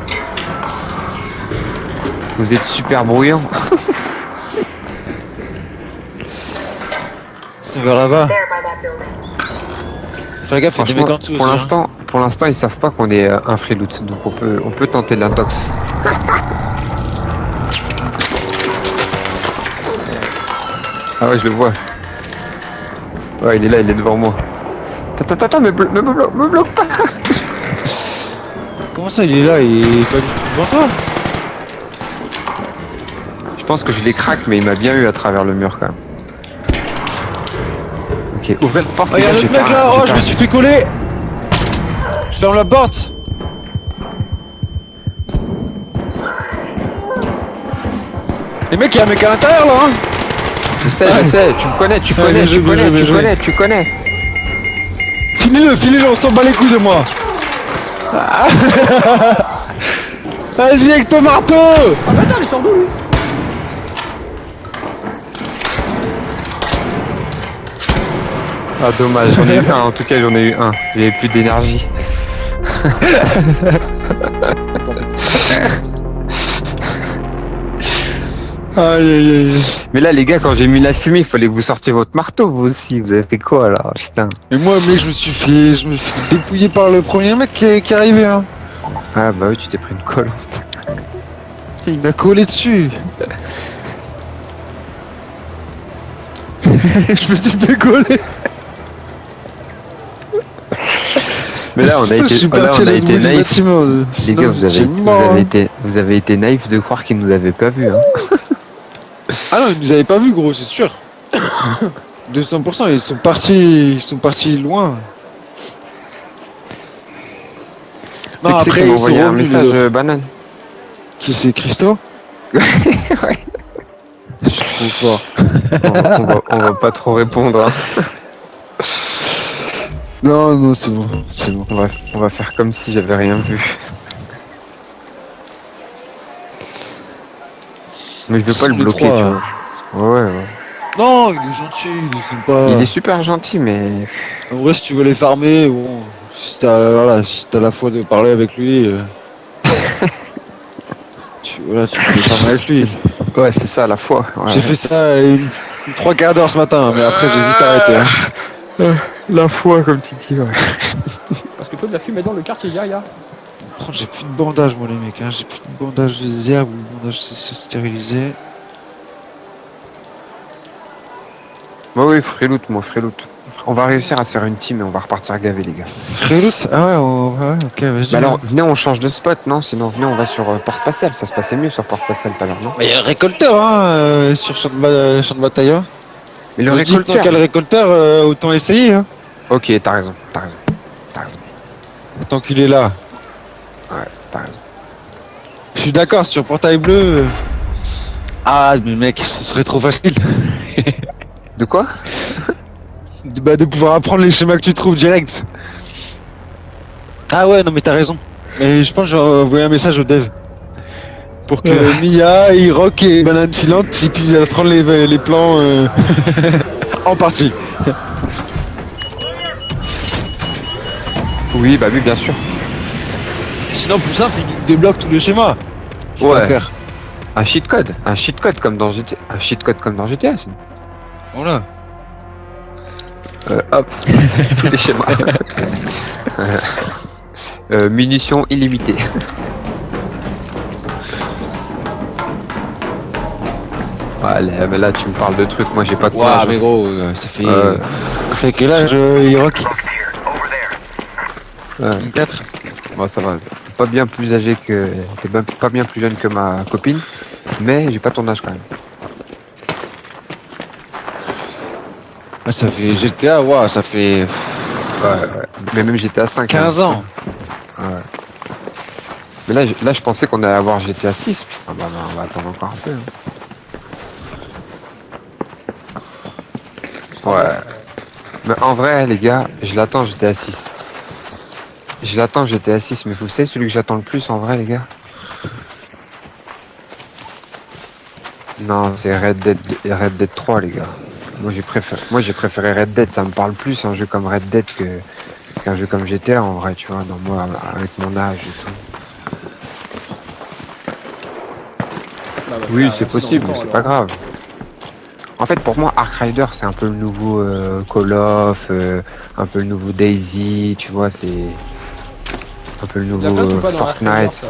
Vous êtes super bruyants. Ils sont vers là-bas. There by that building. Fais gaffe, il y a des mecs en dessous pour aussi, l'instant, pour l'instant, ils savent pas qu'on est un free loot, donc on peut tenter l'intox. Ah ouais, je le vois. Ouais, il est là, il est devant moi. Attends, me bloque pas. hein. Comment ça, il est là? Il est pas du tout devant toi? Je pense que je les craque, mais il m'a bien eu à travers le mur quand même. Ok, ouvrez la porte. Oh, il y a un les autre gars, mec j'ai là! pas- Oh, j'ai je pas- me suis fait coller! Je ferme la porte! Les mecs, il y a un mec à l'intérieur là! Hein. Je sais, tu me connais, tu connais. Filez-le, on s'en bat les couilles de moi! Vas-y avec ton marteau! Ah bah attends, il sort d'où lui? Ah dommage, j'en ai eu un, en tout cas j'en ai eu un. J'avais plus d'énergie. Aïe aïe aïe. Mais là les gars, quand j'ai mis la fumée, il fallait que vous sortiez votre marteau vous aussi. Vous avez fait quoi là? Putain. Et moi mec, je me suis fait dépouiller par le premier mec qui est arrivé hein. Ah bah oui, tu t'es pris une colle. Il m'a collé dessus. Je me suis fait coller. Mais là, on a Je été, suis là, parti on à a la été bout du naïf. bâtiment, Les sinon, gars, vous j'ai mort, hein. vous avez été naïfs de croire qu'ils nous avaient pas vus. Hein. Ah non, ils nous avaient pas vu, gros, c'est sûr. 200%, ils sont partis loin. C'est Non, qui c'est qui après, m'a ils envoyé sont un revenus, les message, autres. banane. Qui c'est, Christo? Ouais. Je suis trop fort. On va pas trop répondre. Hein. Non, non, c'est bon, c'est bon. On va faire comme si j'avais rien vu. Mais je veux pas le Les bloquer, trois, tu vois. Ouais, ouais. Non, il est gentil, il est sympa. Il est super gentil, mais En vrai, si tu veux les farmer, bon, si t'as la foi de parler avec lui, tu peux les farmer avec lui. ouais, c'est ça à la fois. Ouais. J'ai fait ça une 3/4 d'heure ce matin, mais après j'ai vite arrêté. Hein. La foi, comme tu dis. Ouais. Parce que toi de la fumée dans le quartier, ya. Par contre, j'ai plus de bandage, moi, les mecs. Hein. J'ai plus de bandage de zerbe ou de bandage stérilisé. Ouais, oui, freeloot, moi, freeloot. On va réussir à se faire une team et on va repartir gaver, les gars. Reloot. Ah ouais, ouais, ok, vas-y. Bah alors, venez, on change de spot, non? Sinon, venez, on va sur Port Spatial. Ça se passait mieux sur Port Spatial tout à l'heure, non? Mais il y a le récolteur, hein, sur champ de bataille. Hein. Mais le Je dis, tant récolteur. qu'il y a le récolteur, autant essayer. Hein. Ok, t'as raison. Tant qu'il est là. Ouais, t'as raison. Je suis d'accord, sur portail bleu. Ah, mais mec, ce serait trop facile. De quoi? De pouvoir apprendre les schémas que tu trouves direct. Ah ouais, non mais t'as raison. Mais je pense que j'ai envoyé un message au dev. Pour que Mia, Hirok et Banane Filante, ils puissent apprendre les plans en partie. Oui, bah oui, bien sûr. Sinon, plus simple, ils débloquent tous les schémas. Qu'il faut Ouais. faire. Un cheat code comme dans GTA. Un cheat code comme dans GTA, sinon. Voilà. Hop, tous les schémas. Munitions illimitées. Ouais, mais là tu me parles de trucs, moi j'ai pas de Waouh, courage, mais hein. gros, ça fait quel âge, Hirok? 24. Bon, ça va. Pas bien plus âgé que. T'es pas bien plus jeune que ma copine, mais j'ai pas ton âge quand même. Ah, ça fait GTA, waouh, ça fait Ouais. Mais même j'étais à 5. 15 ans. Ouais. Mais là je pensais qu'on allait avoir GTA 6. Putain, bah, on va attendre encore un peu. Hein. Ouais. Mais en vrai, les gars, je l'attends GTA 6. Je l'attends GTA 6, mais vous savez celui que j'attends le plus en vrai, les gars? Non, c'est Red Dead 3, les gars. Moi j'ai préféré Red Dead, ça me parle plus un jeu comme Red Dead qu'un jeu comme GTA en vrai, tu vois, dans moi avec mon âge et tout. Oui, c'est possible, mais c'est pas grave. En fait, pour moi, Ark Rider, c'est un peu le nouveau Call of, un peu le nouveau Daisy, tu vois, c'est un peu le nouveau Fortnite.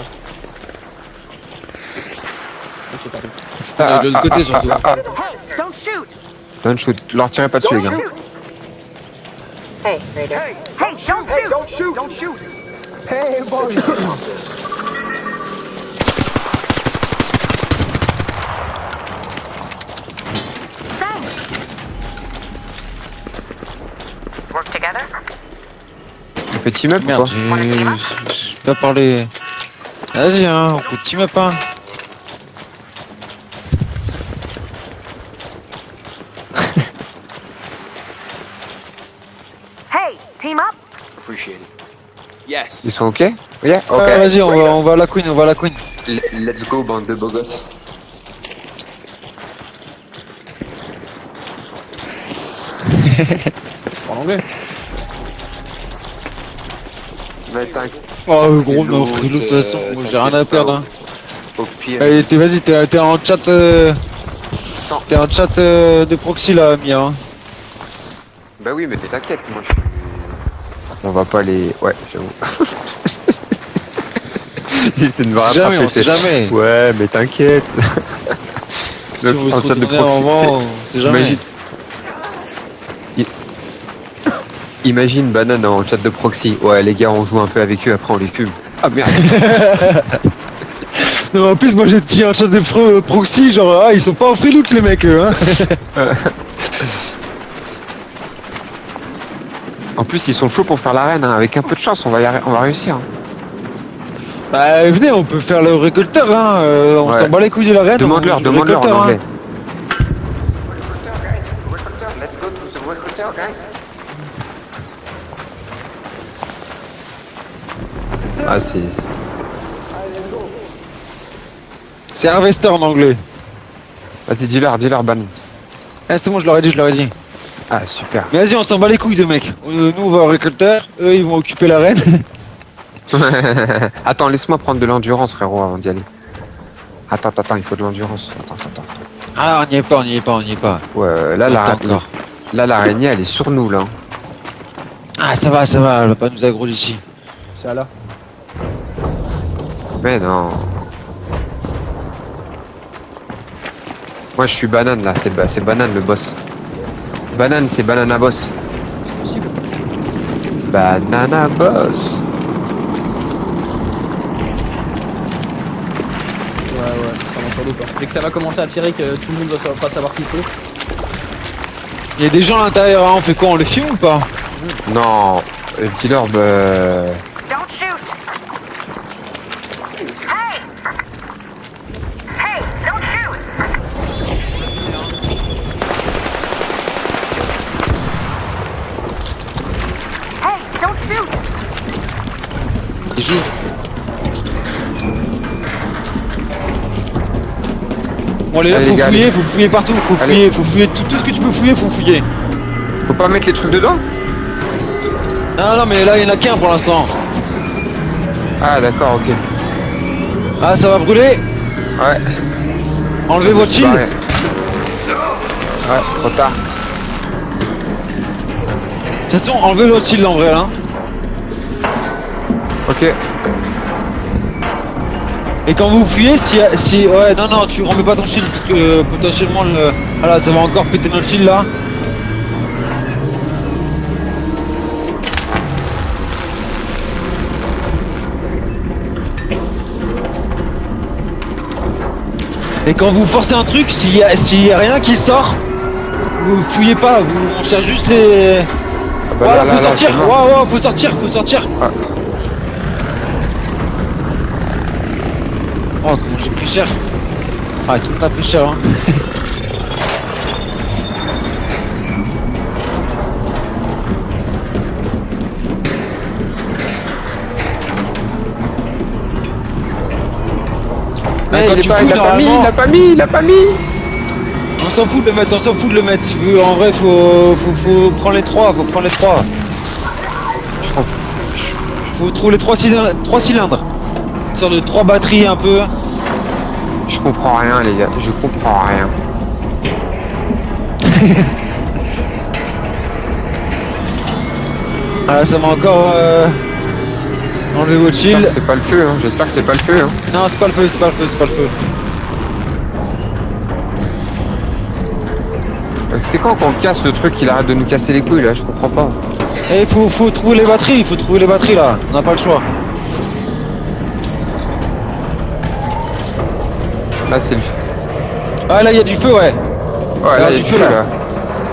De l'autre côté, surtout. Hey, don't shoot! Don't shoot, leur tirez pas dessus, les gars. Hey, Raider. Hey, don't shoot! Don't shoot! Thanks! Work together? On fait team up ou Merde, quoi? j'ai pas parlé. Vas-y, hein, on peut team up, hein. Hey, team up? Ils sont ok? Yeah, ok. Ouais, vas-y, on va à la queen, Let's go, bande de beaux gosses. Je parle anglais. Mais t'inquiète, Oh, gros, mais on ferait de toute façon, moi j'ai rien à perdre, hein. au pire, Allez, vas-y, t'es en chat, sans. t'es en chat de proxy là, Mia. Hein. Bah oui, mais t'inquiète, moi je suis. On va pas les. Ouais, j'avoue. J'essaie de me rattraper. On sait jamais. Ouais, mais t'inquiète. Si on veut se retourner à un moment, on sait jamais. Imagine- Imagine Banane en chat de proxy. Ouais, les gars, on joue un peu avec eux, après on les fume. Ah merde. Non, mais en plus, moi j'ai dit un chat de proxy, genre, ah, ils sont pas en free loot les mecs, eux, hein. En plus, ils sont chauds pour faire l'arène. Hein. Avec un peu de chance, on va réussir. Hein. Bah, venez, on peut faire le récolteur, hein. On Ouais. s'en bat les couilles de l'arène. Demande-leur en anglais. Ah, C'est harvester en anglais. Vas-y, dis-leur, Ban. Ah, c'est bon, je leur ai dit. Ah, super. Mais vas-y, on s'en bat les couilles de mecs. Nous, on va au récolteur, eux, ils vont occuper l'arène. Attends, laisse-moi prendre de l'endurance, frérot, avant d'y aller. Attends, il faut de l'endurance. Attends. Ah, on n'y est pas. Ouais, là, l'araignée, elle est sur nous, là. Ah, ça va, elle va pas nous aggro d'ici. C'est là. Mais non. Moi, je suis Banane, là. C'est Banane, le boss. Banane, c'est Banana Boss. C'est possible. Banana Boss. Ouais, ça va sur l'eau quoi. Dès que ça va commencer à tirer, que tout le monde va pas savoir qui c'est. Il y a des gens à l'intérieur, hein. On fait quoi? On les fume ou pas? Non. Dis-leur, Don't shoot. Hey! Hey, don't shoot. Hey, don't shoot. Ils jouent. Bon, les gars, Allez, les gars, faut fouiller partout, faut fouiller tout ce que tu peux fouiller, faut fouiller. Faut pas mettre les trucs dedans? Non, mais là, il y en a qu'un pour l'instant. Ah, d'accord, ok. Ah, ça va brûler. Ouais. Enlevez votre shield. Ouais, trop tard. De toute façon, enlevez votre shield en vrai, là. Ok. Et quand vous fouillez, ouais, non, tu remets pas ton shield parce que potentiellement, voilà, ça va encore péter notre shield là. Et quand vous forcez un truc, s'il y a rien qui sort, vous fouillez pas, on cherche juste les... Ah bah voilà, là, faut sortir, c'est mort. ouais, faut sortir. Ah. Oh, comment j'ai pris cher. Ah, tout le monde a pris cher, hein. Mais quand il tu est pas, fouilles, il l'a pas mis. On s'en fout de le mettre, En vrai, faut prendre les trois, Faut trouver les trois cylindres. Une sorte de 3 batteries un peu. Je comprends rien, les gars. Je comprends rien. Ah, ça va encore enlever votre shield. C'est pas le feu, hein. J'espère que c'est pas le feu, hein. Non, c'est pas le feu. C'est quand qu'on casse le truc qu'il arrête de nous casser les couilles là? Je comprends pas. Et il faut trouver les batteries, là. On n'a pas le choix. Là c'est le feu. Ah, là, il y a du feu, ouais. Ouais, là il y a du feu là.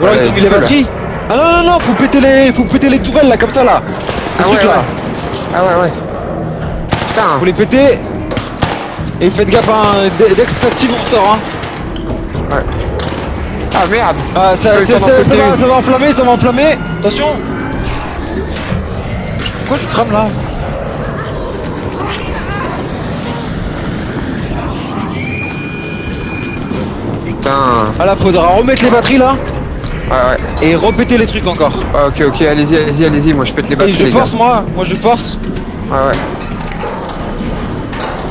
Ou alors Ouais, ils ont mis les batteries. Ah non, faut péter les tourelles là, comme ça là. Ah ouais, là. Ah ouais. Putain. Faut les péter. Et faites gaffe, hein, dès que ça s'active, on sort, hein. Ouais. Ah merde. Ah, ça va enflammer, attention. Pourquoi je crame là? Putain. Ah là, faudra remettre les batteries là. Ouais. Et repéter les trucs encore. Ah, ok, allez-y, moi je pète les Et batteries. je les force gars. moi je force. Ouais.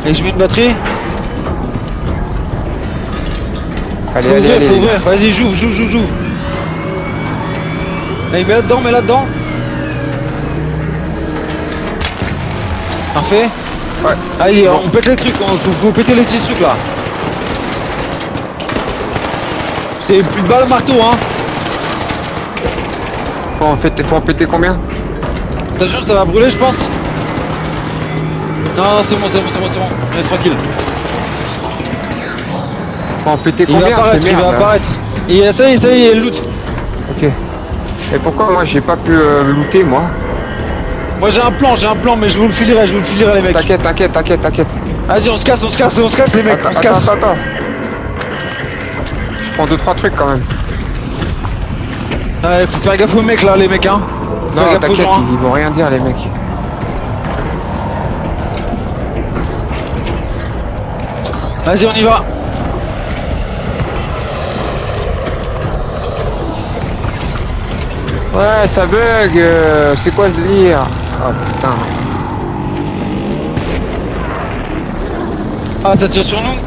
Et je mets une batterie. Allez. Faut ouvrir. Vas-y, j'ouvre. Allez, mets là-dedans. Parfait. Ouais. Allez, on pète les trucs, faut péter les petits trucs là. C'est plus de balles marteau, hein. Faut en péter combien? Attention, ça va brûler, je pense. Non, c'est bon. On est tranquille. Faut en péter Il va combien? apparaître, C'est il va merde, là. apparaître. Et ça y est, il y a le loot. Ok. Et pourquoi moi j'ai pas pu looter moi? Moi j'ai un plan, mais je vous le filerai les mecs. T'inquiète. Vas-y, on se casse les mecs, on se casse. Attends. Je prends 2-3 trucs quand même. Ouais, faut faire gaffe aux mecs là, les mecs, hein. Faut Non, faire gaffe aux t'inquiète, gens, hein. ils vont rien dire les mecs. Vas-y, on y va. Ouais, ça bug. C'est quoi ce délire? Oh putain. Ah, ça tire sur nous.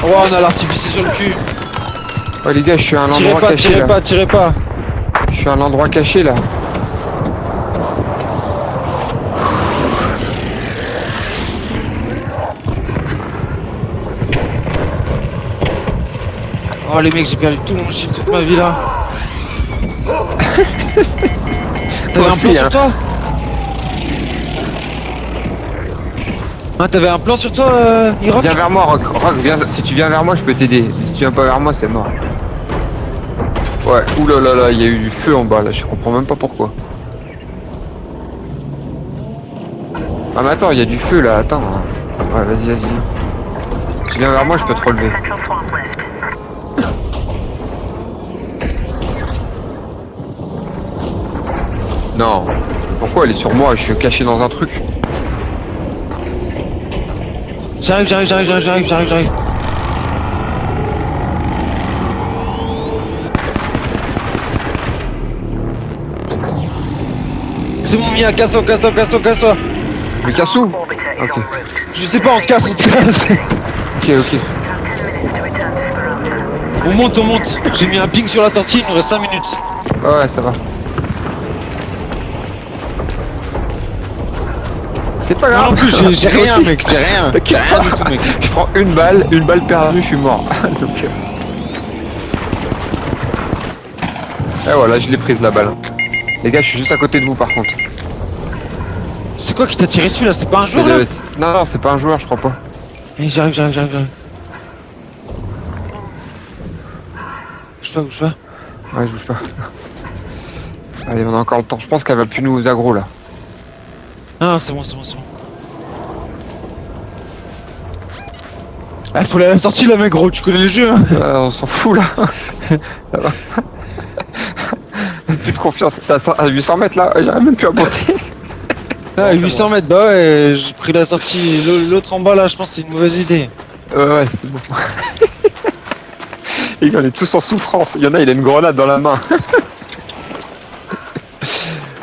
Oh, on a l'artificier sur le cul. Oh les gars, je suis à un endroit caché là. Tirez pas. Je suis à un endroit caché là. Oh les mecs, j'ai perdu tout mon shit toute ma vie là. T'avais un aussi, plan sur hein. toi? Ah, t'avais un plan sur toi, Iroc? Viens vers moi, Rock, viens. Si tu viens vers moi, je peux t'aider. Mais si tu viens pas vers moi, c'est mort. Ouais, oulala, il y a eu du feu en bas là, je comprends même pas pourquoi. Ah mais attends, il y a du feu là, attends. Ouais, vas-y. Si tu viens vers moi, je peux te relever. Central swamp lift. Non. Pourquoi elle est sur moi? Je suis caché dans un truc. J'arrive. C'est bon, Mia, casse-toi. Mais casse où? Orbiter is Ok. en route. Je sais pas, on se casse. Ok. You have 10 minutes to return to Esperanza. On monte. J'ai mis un ping sur la sortie, il nous reste 5 minutes. Ouais, ça va. C'est pas Non, grave. en plus, j'ai rien, mec, j'ai rien. T'inquiète J'ai rien pas. du tout, mec. Je prends une balle perdue, je suis mort. Donc. Et voilà, je l'ai prise la balle. Les gars, je suis juste à côté de vous par contre. C'est quoi qui t'a tiré dessus là? C'est pas un C'est joueur là? Non, c'est pas un joueur, je crois pas. Eh, j'arrive. Bouge pas. Ouais, je bouge pas. Allez, on a encore le temps. Je pense qu'elle va plus nous aggro là. Ah, c'est bon. Ah, faut aller à la sortie là, mec, gros, tu connais les jeux, hein. On s'en fout là. Ça va. Plus de confiance. C'est à 800 mètres là. J'arrive même plus à monter. Ah, 800 mètres, bah ouais, j'ai pris la sortie. L'autre en bas là, je pense que c'est une mauvaise idée. Ouais, c'est bon. Les gars, on est tous en souffrance. Il y en a, il a une grenade dans la main.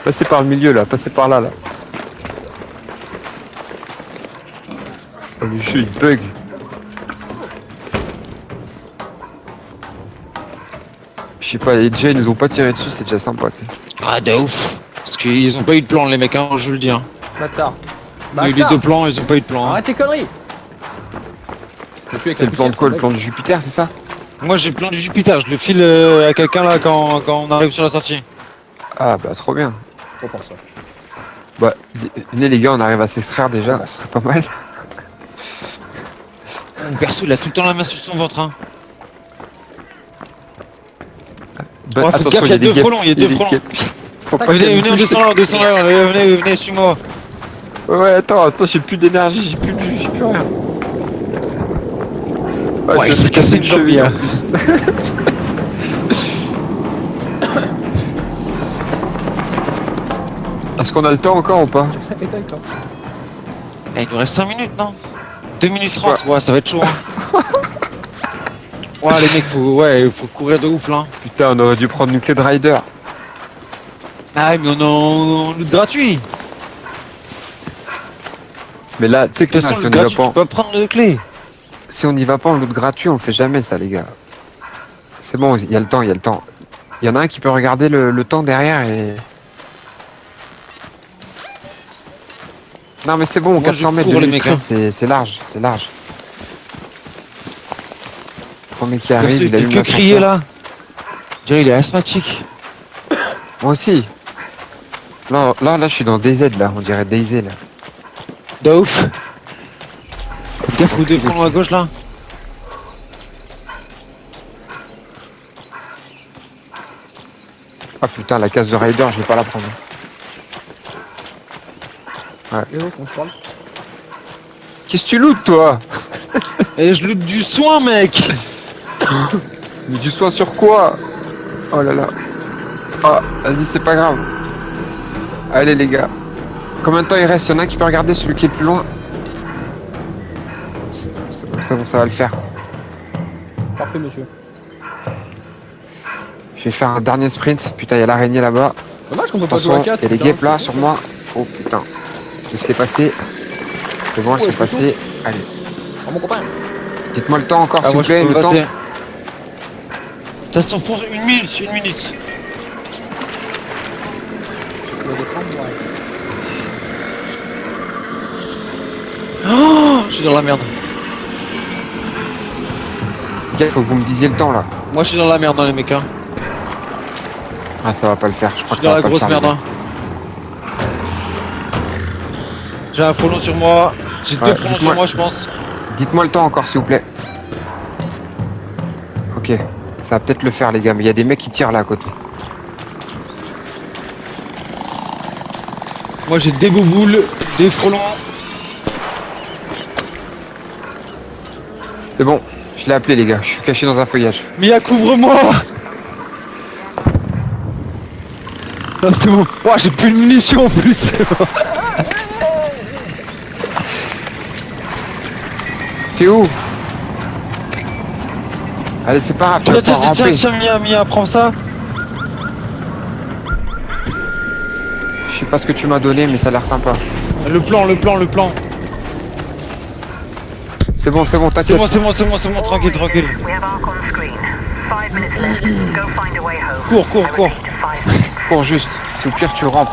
Passez par le milieu là, passez par là. Oh, le jeu il bug. Je sais pas, les déjà ils nous ont pas tiré dessus, c'est déjà sympa, tu sais. Ah, de ouf. Parce qu'ils ont pas eu de plan, les mecs, hein, je vous le dis. Hein. Bâtard. Il y a eu les deux plans, ils ont pas eu de plan. Hein. Arrête tes conneries. Je suis avec C'est la le plan de poussière, quoi? Le mec. plan du Jupiter, c'est ça? Moi j'ai le plan du Jupiter, je le file à quelqu'un là quand on arrive sur la sortie. Ah bah trop bien. Trop fort ça. Bah, venez les gars, on arrive à s'extraire déjà, ça serait pas mal. Mon perso il a tout le temps la main sur son ventre. Hein. Bah, Oh, faites gaffe, il y a deux frelons, il y a deux frelons. Faut pas Venez, qu'elle on me touche. descend là, venez, suis-moi. Ouais, attends, j'ai plus d'énergie, j'ai plus de jus, j'ai plus rien. Ah, Ouais, je il s'est vais cassé une jambe, cheville, hein. en plus. Est-ce qu'on a le temps encore ou pas? Et t'as quoi? Eh, il nous reste 5 minutes, non? 2 minutes C'est quoi 30, ouais, ça va être chaud. Hein. Ouais, les mecs, faut courir de ouf là. Putain, on aurait dû prendre une clé de rider. Ah, mais on loot gratuit. Mais là, tu sais que De toute là, façon, si le on y va gratuit, tu pas, peux pas prendre de clé. si on y va pas en loot gratuit, on fait jamais ça, les gars. C'est bon, il y a le temps, il y a le temps. Il y en a un qui peut regarder le temps derrière et... Non mais c'est bon, Moi, 400 je mètres cours, de les mecs, maîtrise, c'est large, c'est large. premier qui arrive, il a fait eu que crier là. Je dirais il est asthmatique. Moi aussi. Là, je suis dans DZ là, on dirait DayZ là. De ouf. Faites gaffe aux deux plans à gauche là. Ah putain, la case de Raider, je vais pas la prendre. Et oh, on se parle. Qu'est-ce que tu lootes toi? Et je loot du soin mec. Mais du soin sur quoi? Oh là là. Ah, vas-y, c'est pas grave. Allez les gars. Combien de temps il reste? Y'en a un qui peut regarder celui qui est le plus loin? C'est bon, ça va le faire. Parfait, monsieur. Je vais faire un dernier sprint. Putain, il y a l'araignée là-bas. Dommage qu'on peut pas jouer Attention, à il y 4. a des guêpes là sur moi. Oh putain. Je suis passé. C'est bon, je suis passé. Allez. Oh, mon copain. Dites-moi le temps encore, Ah s'il moi vous plaît, je peux le temps. passer. T'as son four 1 minute, 1 minute. Je dois défendre, ouais. Oh, je suis dans la merde. Les gars, faut que vous me disiez le temps là. Moi je suis dans la merde dans les mecs hein. Ah, ça va pas le faire. Je Je crois suis que ça dans va la pas le grosse faire, merde les hein. J'ai un frelon sur moi. J'ai Ouais, deux frelons sur dites-moi. moi je pense. gars. Dites-moi le temps encore, s'il vous plaît. Ok. Ça va peut-être le faire, les gars. Mais il y a des mecs qui tirent là à côté. Moi j'ai des bouboules, des frelons. C'est bon. Je l'ai appelé, les gars. Je suis caché dans un feuillage. Mia couvre-moi. Non c'est bon. Oh, j'ai plus de munitions en plus. T'es où? Allez, c'est pas grave. tu vas Tiens, pouvoir tiens, ramper. tiens, Mia, prends ça. Je sais pas ce que tu m'as donné, mais ça a l'air sympa. Le plan. C'est bon, C'est t'inquiète. bon, tranquille. We have Ark on screen. 5 minutes left. Go find a way home. Cours. I repeat, 5 minutes. Cours juste. Si au pire, tu rampes.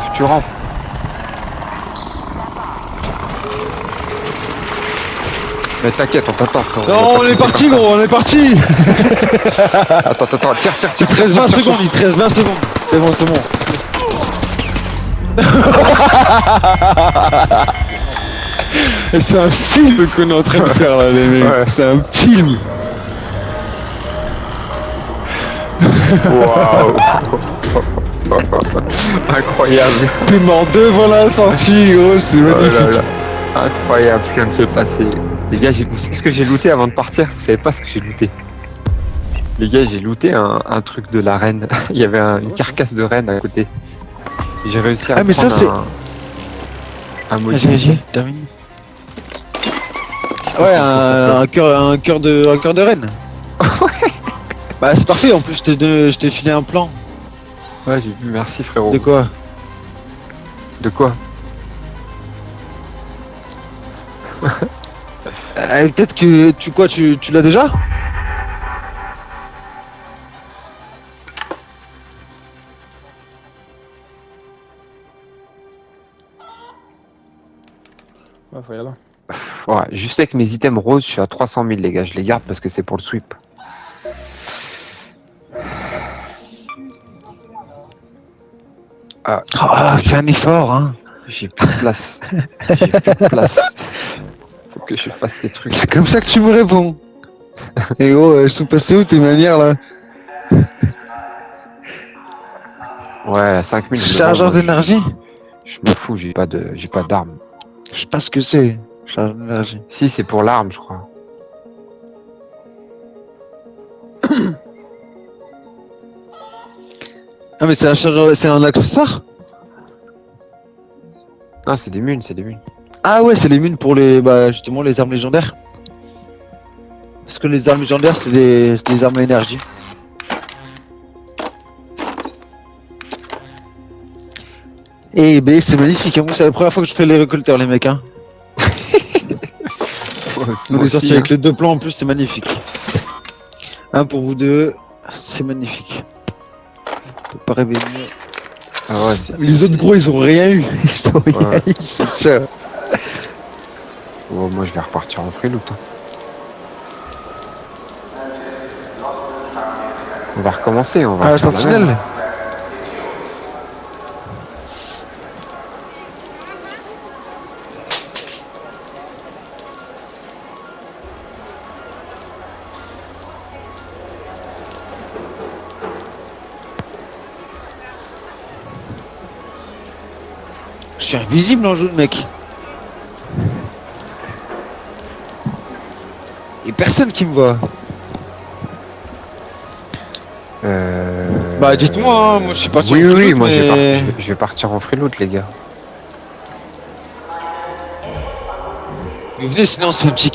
Mais t'inquiète, on t'attend, frérot. Non, on est parti gros, on est parti. Attends, tire. 13-20 secondes, il te reste 20 secondes. C'est bon. Et c'est un film qu'on est en train de faire là les mecs. Ouais. C'est un film. Waouh. Incroyable. T'es mort devant la sortie gros, c'est Oh là magnifique. là. Incroyable ce qui vient de se passer. Les gars, vous savez ce que j'ai looté avant de partir? Vous savez pas ce que j'ai looté? Les gars, j'ai looté un truc de la reine. Il y avait une carcasse de reine à côté. Et j'ai réussi à Ah, mais ça, prendre un module. Vas-y, termine. Ouais, un cœur de reine. Bah c'est parfait, en plus je t'ai filé un plan. Ouais, j'ai vu, merci frérot. De quoi? De quoi? Peut-être que tu l'as déjà? Ouais, faut aller là-bas. Ouais, juste avec mes items roses, je suis à 300 000 les gars, je les garde parce que c'est pour le sweep. Ah, fais un effort hein. J'ai plus de place. Faut que je fasse des trucs. C'est comme ça que tu me réponds. Et gros, elles sont passées où tes manières là? Ouais, 5000. Chargeur d'énergie? Je m'en fous, j'ai pas d'arme. Je sais pas ce que c'est. Chargeur d'énergie. Si, c'est pour l'arme, je crois. Ah mais c'est un chargeur, c'est un accessoire? Non, c'est des munes. Ah ouais, c'est les munes pour justement les armes légendaires. Parce que les armes légendaires c'est des armes à énergie. Et ben c'est magnifique, hein. Moi, c'est la première fois que je fais les récolteurs les mecs hein. On est sorti avec les deux plans en plus, c'est magnifique. Un pour vous deux, c'est magnifique. On peut pas rêver mieux. Ah ouais, Les autres gros ils ont rien eu. Ils ont rien Ouais. eu, c'est sûr. Oh, moi je vais repartir en free loot. Hein. On va recommencer, on va Ah, la refaire la sentinelle. même. Je suis invisible en jaune, mec. Et personne qui me voit. Bah dites-moi, hein, moi je suis parti Oui, en oui, oui, pilote, moi mais... je vais partir en freeload, les gars. Mais venez, sinon on se fait un petit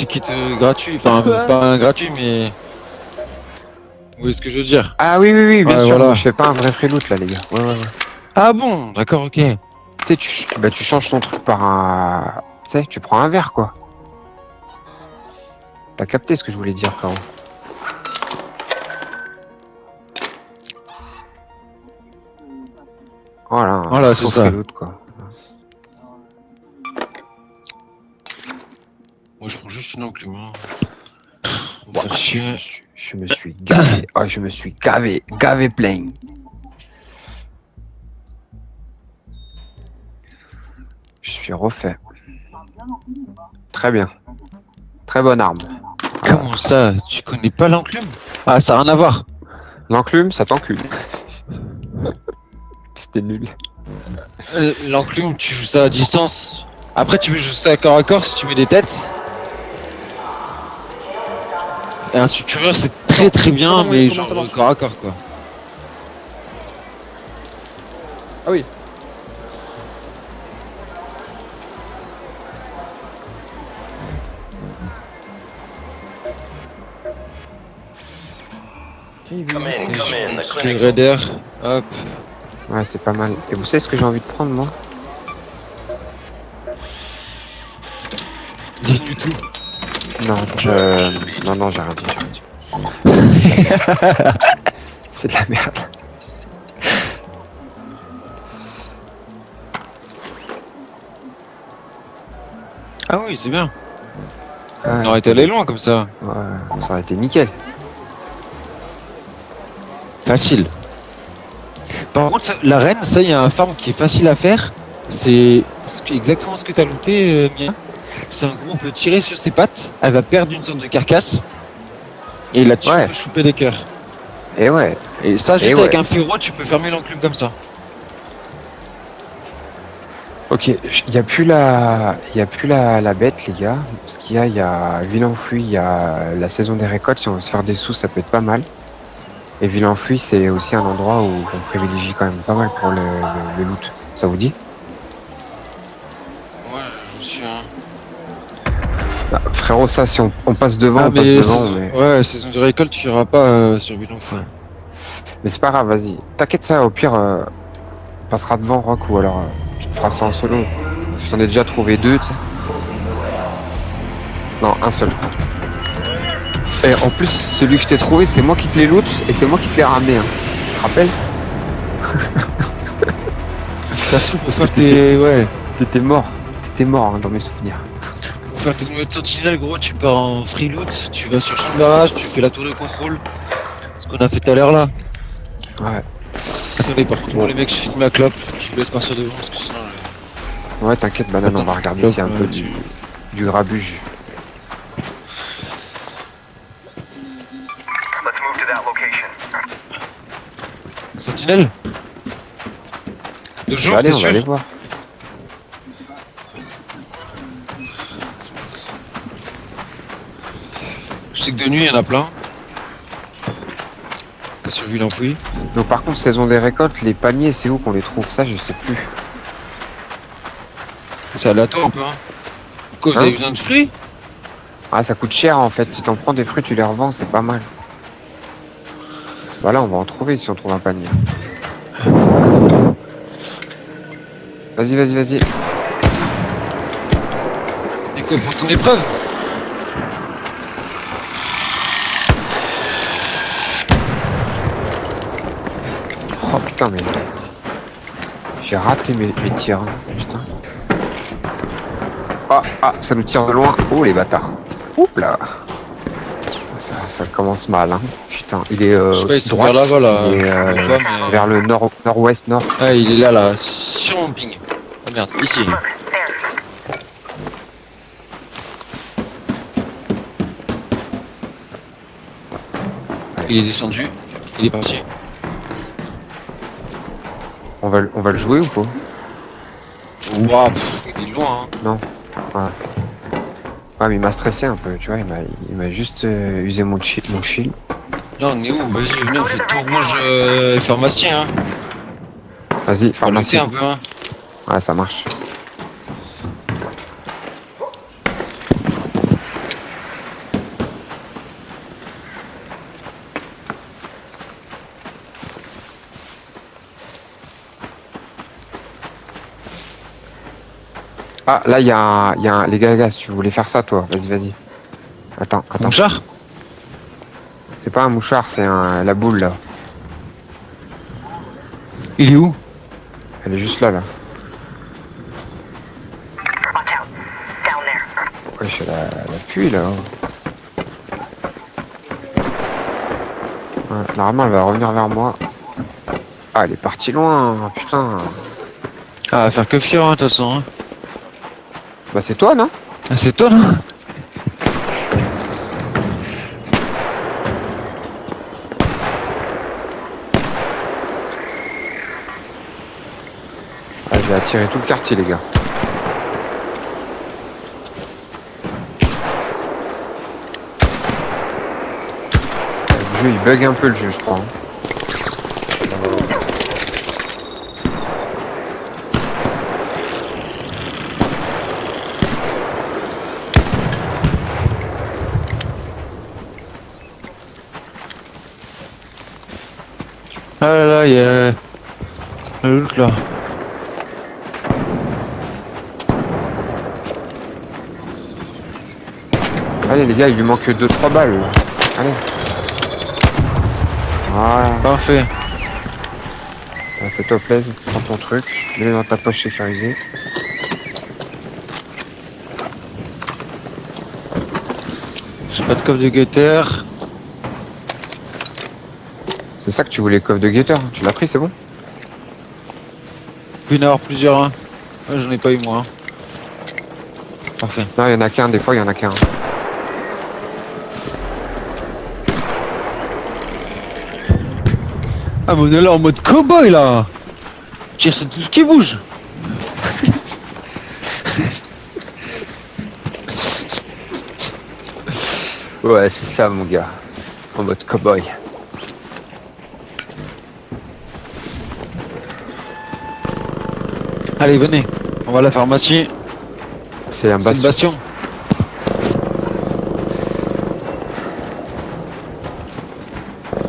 kit gratuit. Enfin, pas un gratuit, mais... Vous voyez ce que je veux dire? Ah oui, oui, oui, bien Ouais, sûr, voilà. moi je fais pas un vrai freeload là, les gars. Ouais, ouais, ouais. Ah bon, d'accord, ok. Tu sais, tu changes ton truc par un... Tu sais, tu prends un verre, quoi. T'as capté ce que je voulais dire, frérot. Voilà, Voilà, full c'est ça. freeload, quoi. Moi je prends juste une enclume. Hein. Bon, Faire chier. je me suis gavé. Oh, je me suis gavé plein. Je suis refait. Très bien. Très bonne arme. Comment ça? Tu connais pas l'enclume? Ah, ça a rien à voir. L'enclume, ça t'encule. C'était nul. L'enclume, tu joues ça à distance. Après, tu peux jouer ça à corps si tu mets des têtes. Et un sutureur, c'est très bien, Comment mais ça genre marche corps à corps quoi. Ah oui. Come in, the Je clinic's Raider, hop. Ouais, c'est pas mal. Et vous savez ce que j'ai envie de prendre, moi? Dis du tout. Non, non, j'ai rien dit. C'est de la merde. Ah oui, c'est bien. Ouais, On aurait été allé loin comme ça. ouais, ça aurait été nickel. Facile. Par contre, la reine, ça, il y a un farm qui est facile à faire. C'est exactement ce que t'as looté, Mia. C'est un gros, on peut tirer sur ses pattes. Elle va perdre une sorte de carcasse. Et là-dessus, Ouais. on peut choper des cœurs. Et ouais. Et ça, juste Et avec ouais. un ferro, tu peux fermer l'enclume comme ça. Ok, il y a plus la bête, les gars. Parce qu'il y a Ville Enfouie, il y a la saison des récoltes. Si on veut se faire des sous, ça peut être pas mal. Et Ville Enfouie, c'est aussi un endroit où on privilégie quand même pas mal pour le loot. Ça vous dit? Ouais, je suis un. Bah, frérot, ça, si on passe devant, Ah, on passe mais devant. Mais, ouais, saison de récolte, tu iras pas sur Bidon. mais c'est pas grave, vas-y. T'inquiète, ça, au pire, on passera devant, Rock, ou alors tu te feras ça en solo. Je t'en ai déjà trouvé deux, tu sais. Non, un seul, je crois. Et en plus, celui que je t'ai trouvé, c'est moi qui te l'ai loot et c'est moi qui te l'ai ramené. Hein. Tu te rappelles? De toute façon, pour faire tes. Ouais. T'étais mort hein, dans mes souvenirs. Pour faire tes nouvelles sentinelles, gros, tu pars en free loot, tu vas sur champ de barrage, tu fais la tour de contrôle. Ce qu'on a fait tout à l'heure là. Ouais. Attendez, par contre, moi, les mecs, je filme ma clope, je vous laisse partir devant parce que sinon. Ouais, t'inquiète, banane, on va regarder ici un peu du. du grabuge. Let's move to that location. Sentinelle de jour, Allez, t'es on va sûr? aller voir. Je sais que de nuit, il y en a plein. Sur Ville Enfouie. Donc par contre, saison des récoltes, les paniers, c'est où qu'on les trouve? Ça, je sais plus. C'est aléatoire un peu, hein. Pourquoi vous Hein avez besoin de fruits? Ah, ça coûte cher en fait. Si t'en prends des fruits, tu les revends, c'est pas mal. Voilà, on va en trouver si on trouve un panier. Vas-y, vas-y, vas-y. Et quoi, pour ton épreuve? Oh putain, mais. J'ai raté mes tirs. Hein. Putain. Ah, ça nous tire de loin. Oh les bâtards. Oups là. ça commence mal, hein. Putain, il est Je sais pas, ils sont droite, vers là-bas, là. il est, Je vois, mais- vers le nord-ouest, nord. Ah, il est là, sur mon ping. Oh merde, ici. Look, there. Il est descendu. Il est parti. On va le jouer ou pas? Ouah, il est loin, hein. Non. Ouais. Ouais, mais il m'a stressé un peu, tu vois, il m'a juste usé mon shield. Là, on est où? Vas-y, venez, on fait tour rouge pharmacien, hein. Vas-y, On va pharmacie. lutter un peu, hein. Ouais, ça marche. Ah, là, il y a un... Les gars, si tu voulais faire ça, toi, vas-y. Attends. Mon char? C'est pas un mouchard, c'est la boule, là. Il est où? Elle est juste là. Watch out. Down there. Ouais, je la fuis, là. Ouais, normalement, elle va revenir vers moi. Ah, elle est partie loin, putain. Ah, va faire que fier, hein, de toute façon, hein. Bah, c'est toi, non? Ah, c'est toi, là? Ah, j'ai attiré tout le quartier, les gars. Le jeu, il bug un peu, le jeu, je crois. Ah là là, il y a... le loot, là. Allez, les gars, il lui manque 2-3 balles. Là. Allez. Voilà. Parfait. Fais-toi plaisir, prends ton truc, mets-le dans ta poche sécurisée. J'ai pas de coffre de guetter. C'est ça que tu voulais, coffre de guetteur. Tu l'as pris, c'est bon? Il peut y en avoir plusieurs, hein. Ouais, j'en ai pas eu, moi. Hein. Parfait. Non, il y en a qu'un, des fois, il y en a qu'un. Ah, mais on est là en mode cowboy, là. Tire, c'est tout ce qui bouge. Ouais, c'est ça, mon gars. En mode cowboy. Allez, venez. On va à la pharmacie. C'est un C'est une bastion. bastion.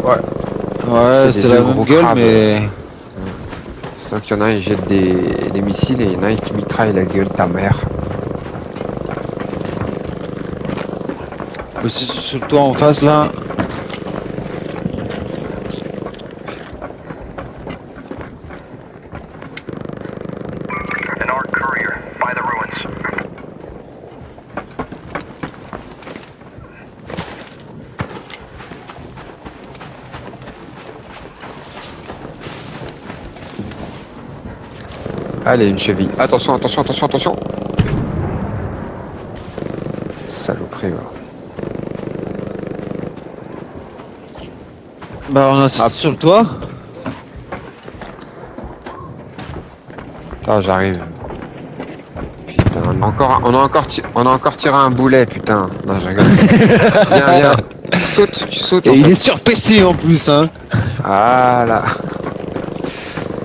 Ouais. Ouais, C'est c'est des la gros même gueule, crabes. mais... C'est vrai qu'il y en a un, il jette des missiles et il y en a un qui mitraille la gueule ta mère. C'est sur le toit en face, là. An ARC courier by the ruins. Allez, une cheville. Attention. Saloperie, va. Bah, on a sur le toit. Attends, j'arrive. Putain, on a encore tiré un boulet, putain. Non, je rigole. Viens. Tu sautes. Et en il fait. est sur PC en plus, hein. Voilà.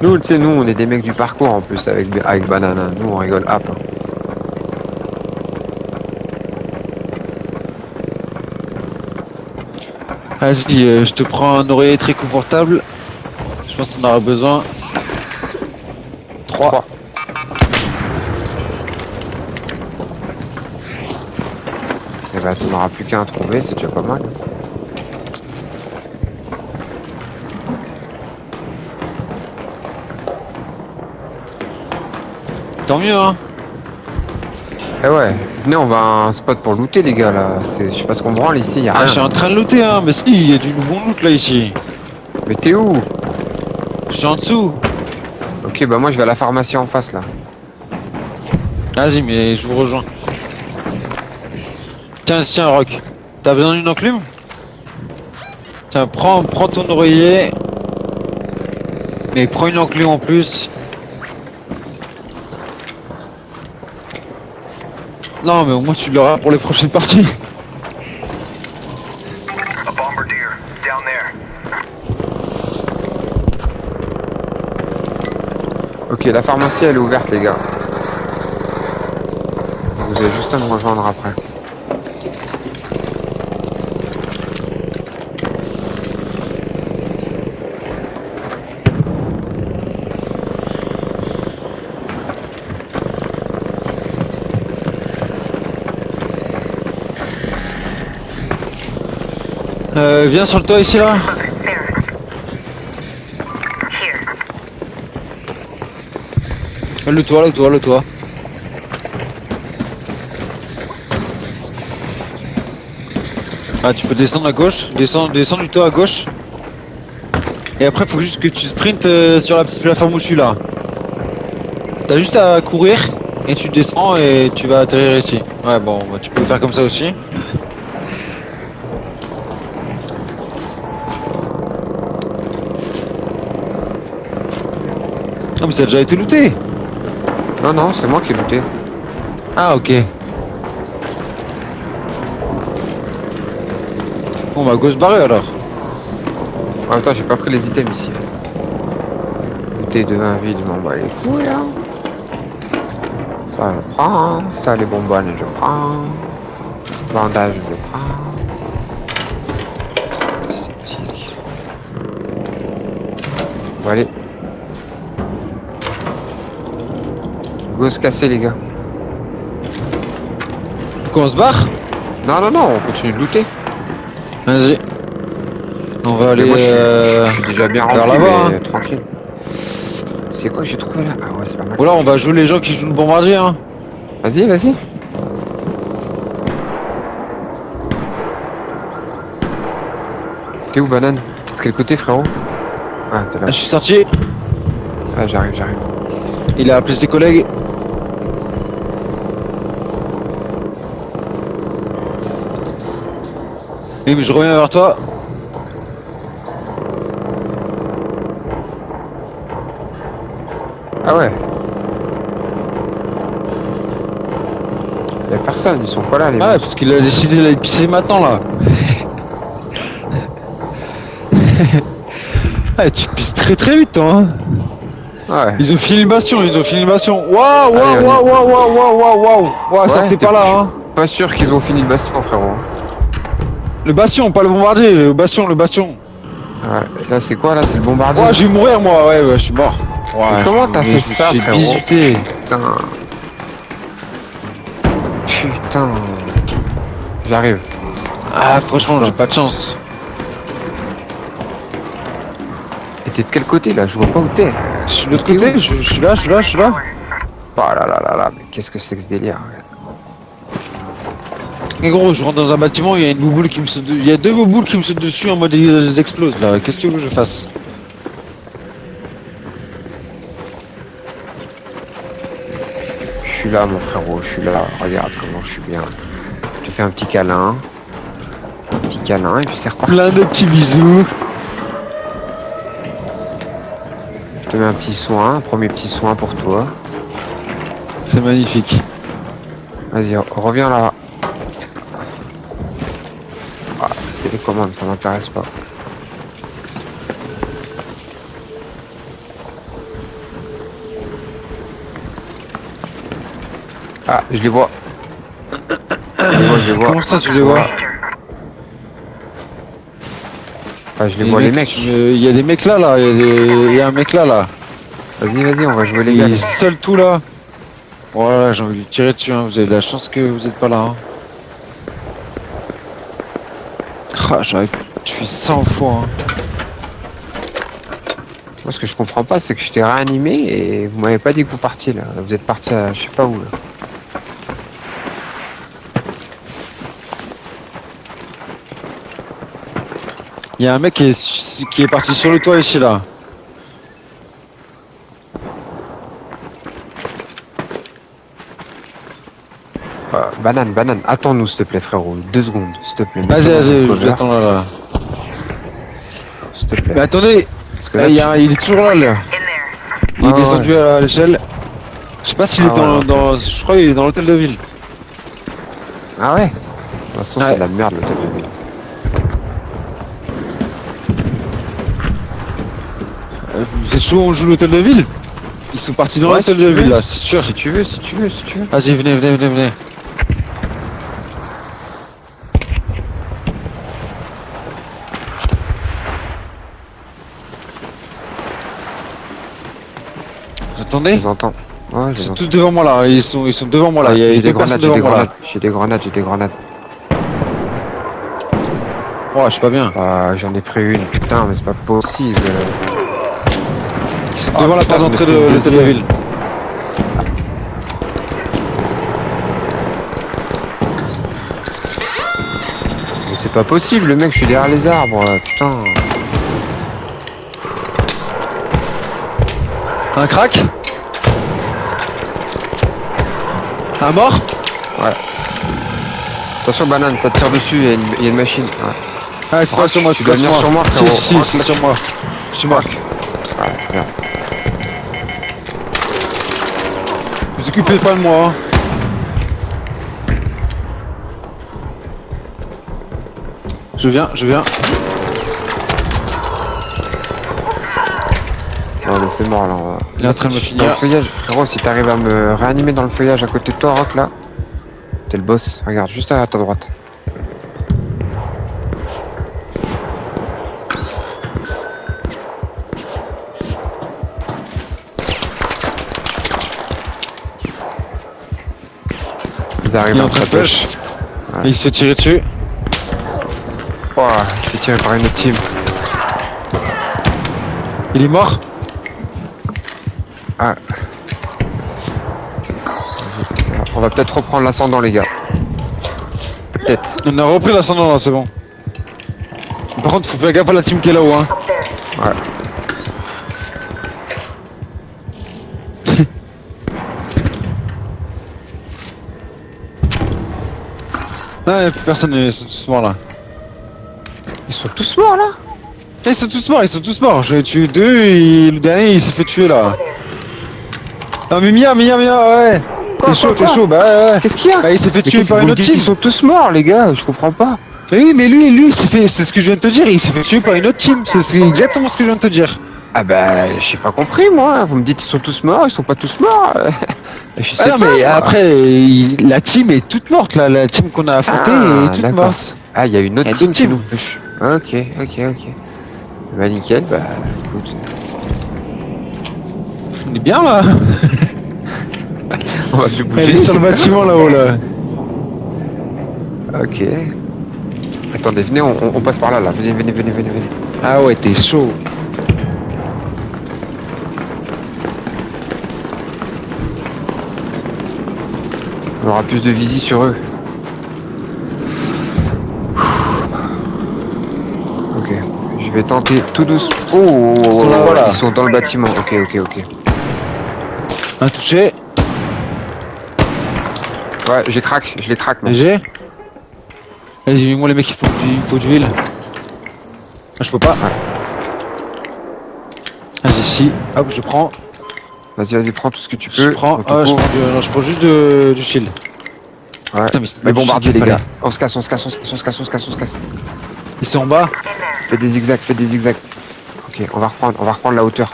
Nous, tu sais, nous, on est des mecs du parcours en plus avec Banana. Nous, on rigole. Hop. Vas-y, je te prends un oreiller très confortable. Je pense qu'on aura besoin. 3. Et bah, tu n'auras plus qu'à en trouver, c'est déjà pas mal. Tant mieux, hein. Eh ouais, venez, on va à un spot pour looter, les gars, là. Je sais pas ce qu'on branle ici, y'a Ah, rien. je suis en train de looter, hein, mais si, il y a du bon loot là ici. Mais t'es où? Je suis en dessous. Ok, bah moi je vais à la pharmacie en face, là. Vas-y, mais je vous rejoins. Tiens, Rock. T'as besoin d'une enclume? Tiens, prends ton oreiller. Mais prends une enclume en plus. Non, mais au moins tu l'auras pour les prochaines parties. A bombardier down there. Ok, la pharmacie elle est ouverte, les gars. Vous avez juste à me rejoindre après. Viens sur le toit ici là. There. Here. Le toit. Ah, tu peux descendre à gauche, descends du toit à gauche. Et après, faut juste que tu sprintes sur la petite plateforme où je suis là. T'as juste à courir et tu descends et tu vas atterrir ici. Ouais, bon, bah, tu peux le faire comme ça aussi. Ah, mais ça a déjà été looté. Non, non, c'est moi qui ai looté. Ah, ok. Bon, bah, go se barrer alors. En même temps, j'ai pas pris les items ici. Looté de 1 vide, je m'en bats les couilles, hein. Ça, je prends. Ça, les bonbonnes, je prends. Bandage, je prends. Sceptique. Bon, allez. Go se casser, les gars. Qu'on se barre? Non, non, non, on continue de looter. Vas-y. On va aller Mais moi, je suis déjà bien vers rempli, là-bas. mais Hein. tranquille. C'est quoi j'ai trouvé là? Ah ouais, c'est pas mal. Voilà, on va jouer les gens qui jouent le bombardier. Hein. Vas-y, vas-y. T'es où, banane? T'es de quel côté, frérot? Ah, t'es là. Je suis sorti. Ah, j'arrive. Il a appelé ses collègues. Oui, mais je reviens vers toi. Ah ouais. Y'a personne, ils sont pas là, les Ouais, mecs. parce qu'il a décidé d'aller pisser maintenant là. Ouais, tu pisses très très vite toi. Hein. Ouais. Ils ont fini le bastion. Waouh, Allez, Waouh, Ouais, sortez t'es pas là. Hein. Pas sûr qu'ils ont fini le bastion, frérot. Le bastion, pas le bombardier. Le bastion. Ouais. Là, c'est quoi, là? C'est le bombardier? Ouais, je vais mourir moi. Ouais, je suis mort. Ouais. Mais comment t'as fait ça, J'ai frérot? bisuté. Putain. J'arrive. Ah, franchement, j'ai pas de chance. Et t'es de quel côté, là? Je vois pas où t'es. Je suis de l'autre côté. Je suis là. Oh là là là là, mais qu'est-ce que c'est que ce délire? Et gros, je rentre dans un bâtiment, il y a une bouboule qui me saute il y a deux bouboules qui me sautent dessus en mode ils explosent là. Qu'est-ce que tu veux que je fasse? Je suis là, mon frérot, je suis là. Regarde comment je suis bien. Je te fais un petit câlin. Et puis c'est reparti. Plein de petits bisous. Je te mets un petit soin, un premier petit soin pour toi. C'est magnifique. Vas-y, reviens là. Ah, télécommande, ça m'intéresse pas. Ah, je les vois. Je les vois. Comment ça tu les vois? Ah, je les vois, les mecs. Il y a des mecs là, il y a un mec là. Vas-y, on va jouer les gars. Il est seul tout là. Voilà, j'ai envie de lui tirer dessus, hein. Vous avez de la chance que vous êtes pas là. Hein. Ah, j'aurais pu tuer 100 fois. Hein. Moi, ce que je comprends pas, c'est que je t'ai réanimé et vous m'avez pas dit que vous partiez là. Vous êtes parti à je sais pas où là. Il y a un mec qui est parti sur le toit ici là. Banane, attends-nous s'il te plaît frérot, 2 secondes, s'il te plaît. Vas-y, Mets-toi dans le vas-y, cover, j'attends là. s'il te plaît. Mais attendez, Parce que là, il est toujours là. In there. Il est Ah, descendu à l'échelle. Je sais pas s'il Ah, est ouais. dans. Je crois qu'il est dans l'hôtel de ville. Ah ouais. De toute façon, Ouais. c'est de la merde l'hôtel de ville. Vous êtes chaud, on joue l'hôtel de ville? Ils sont partis dans Ouais, l'hôtel si de tu ville veux. là, c'est sûr. Si tu veux, si tu veux, si tu veux. Vas-y, venez. Je Attendez, les entends. Ouais, ils je les sont entends. tous devant moi là, ils sont devant moi là, il y a J'ai deux des personnes grenades, j'ai devant des moi là. grenades, j'ai des grenades. Oh, je suis pas bien. Ah, j'en ai pris une, putain, mais c'est pas possible. Ils sont Ah, devant la putain, porte d'entrée j'en ai de pris une l'hôtel de deuxième. ville. Mais c'est pas possible, le mec, je suis derrière les arbres, putain. Un crack. Un mort. Attention, banane, ça te tire dessus, il y a une machine. Ouais. Ah, c'est pas sur moi, tu c'est dois pas venir sur moi, Si, frérot. si, c'est sur moi. Je suis mort. Ouais, merde. Vous occupez pas de moi. Hein. Je viens. Non, mais c'est mort là. Il est en train de me Dans finir. le feuillage, frérot, si t'arrives à me réanimer dans le feuillage à côté de toi, Rock, là, t'es le boss. Regarde, juste à ta droite. Ils arrivent Il est à en train de push. push. Et il se fait tirer dessus. Oh, il se fait tirer par une autre team. Il est mort. Ah. On va peut-être reprendre l'ascendant, les gars. Peut-être. On a repris l'ascendant là, c'est bon. Par contre, faut faire gaffe à la team qui est là-haut. Hein. Ouais. Ah, y'a plus personne, ils sont tous morts là. Ils sont tous morts là. Ils sont tous morts. J'ai tué 2 et le dernier il s'est fait tuer là. Ah, mais Mia, ouais. T'es chaud, bah ouais. Qu'est-ce qu'il y a? Bah, il s'est fait Mais tuer qu'est-ce par que une vous autre me dites, team. ils sont tous morts, les gars, je comprends pas. Mais oui, mais lui, il s'est fait. C'est ce que je viens de te dire, il s'est fait tuer par une autre team. C'est exactement ce que je viens de te dire. Ah bah, j'ai pas compris, moi. Vous me dites ils sont tous morts, ils sont pas tous morts. Je sais Ah non, pas, mais moi. après, la team est toute morte là. La team qu'on a affrontée Ah, est toute d'accord. morte. Ah, il y a une autre Il y a team d'autres qui teams. nous push. Ok. Bah nickel, bah écoute. On est bien là. On va plus bouger. Elle est sur le bâtiment là-haut là. Ok. Attendez, venez, on passe par là, là. Venez. Ah ouais, t'es chaud. On aura plus de visu sur eux. Ok. Je vais tenter tout doucement. Oh, Ils sont là-bas, là. ils sont dans le bâtiment. Ok. Un touché. Ouais, je les craque, moi. Léger. Vas-y, moi les mecs, il me faut de l'huile. Ah, je peux pas. Vas-y, si. Hop, je prends. Vas-y, prends tout ce que tu peux. Je prends. Dans ton Ah, pot. non, je prends juste du shield. Ouais. Putain, mais c'est pas Mais du bombardier, shield les qu'il gars. On se casse. Ils sont en bas. Fais des zigzags. Ok, on va reprendre la hauteur.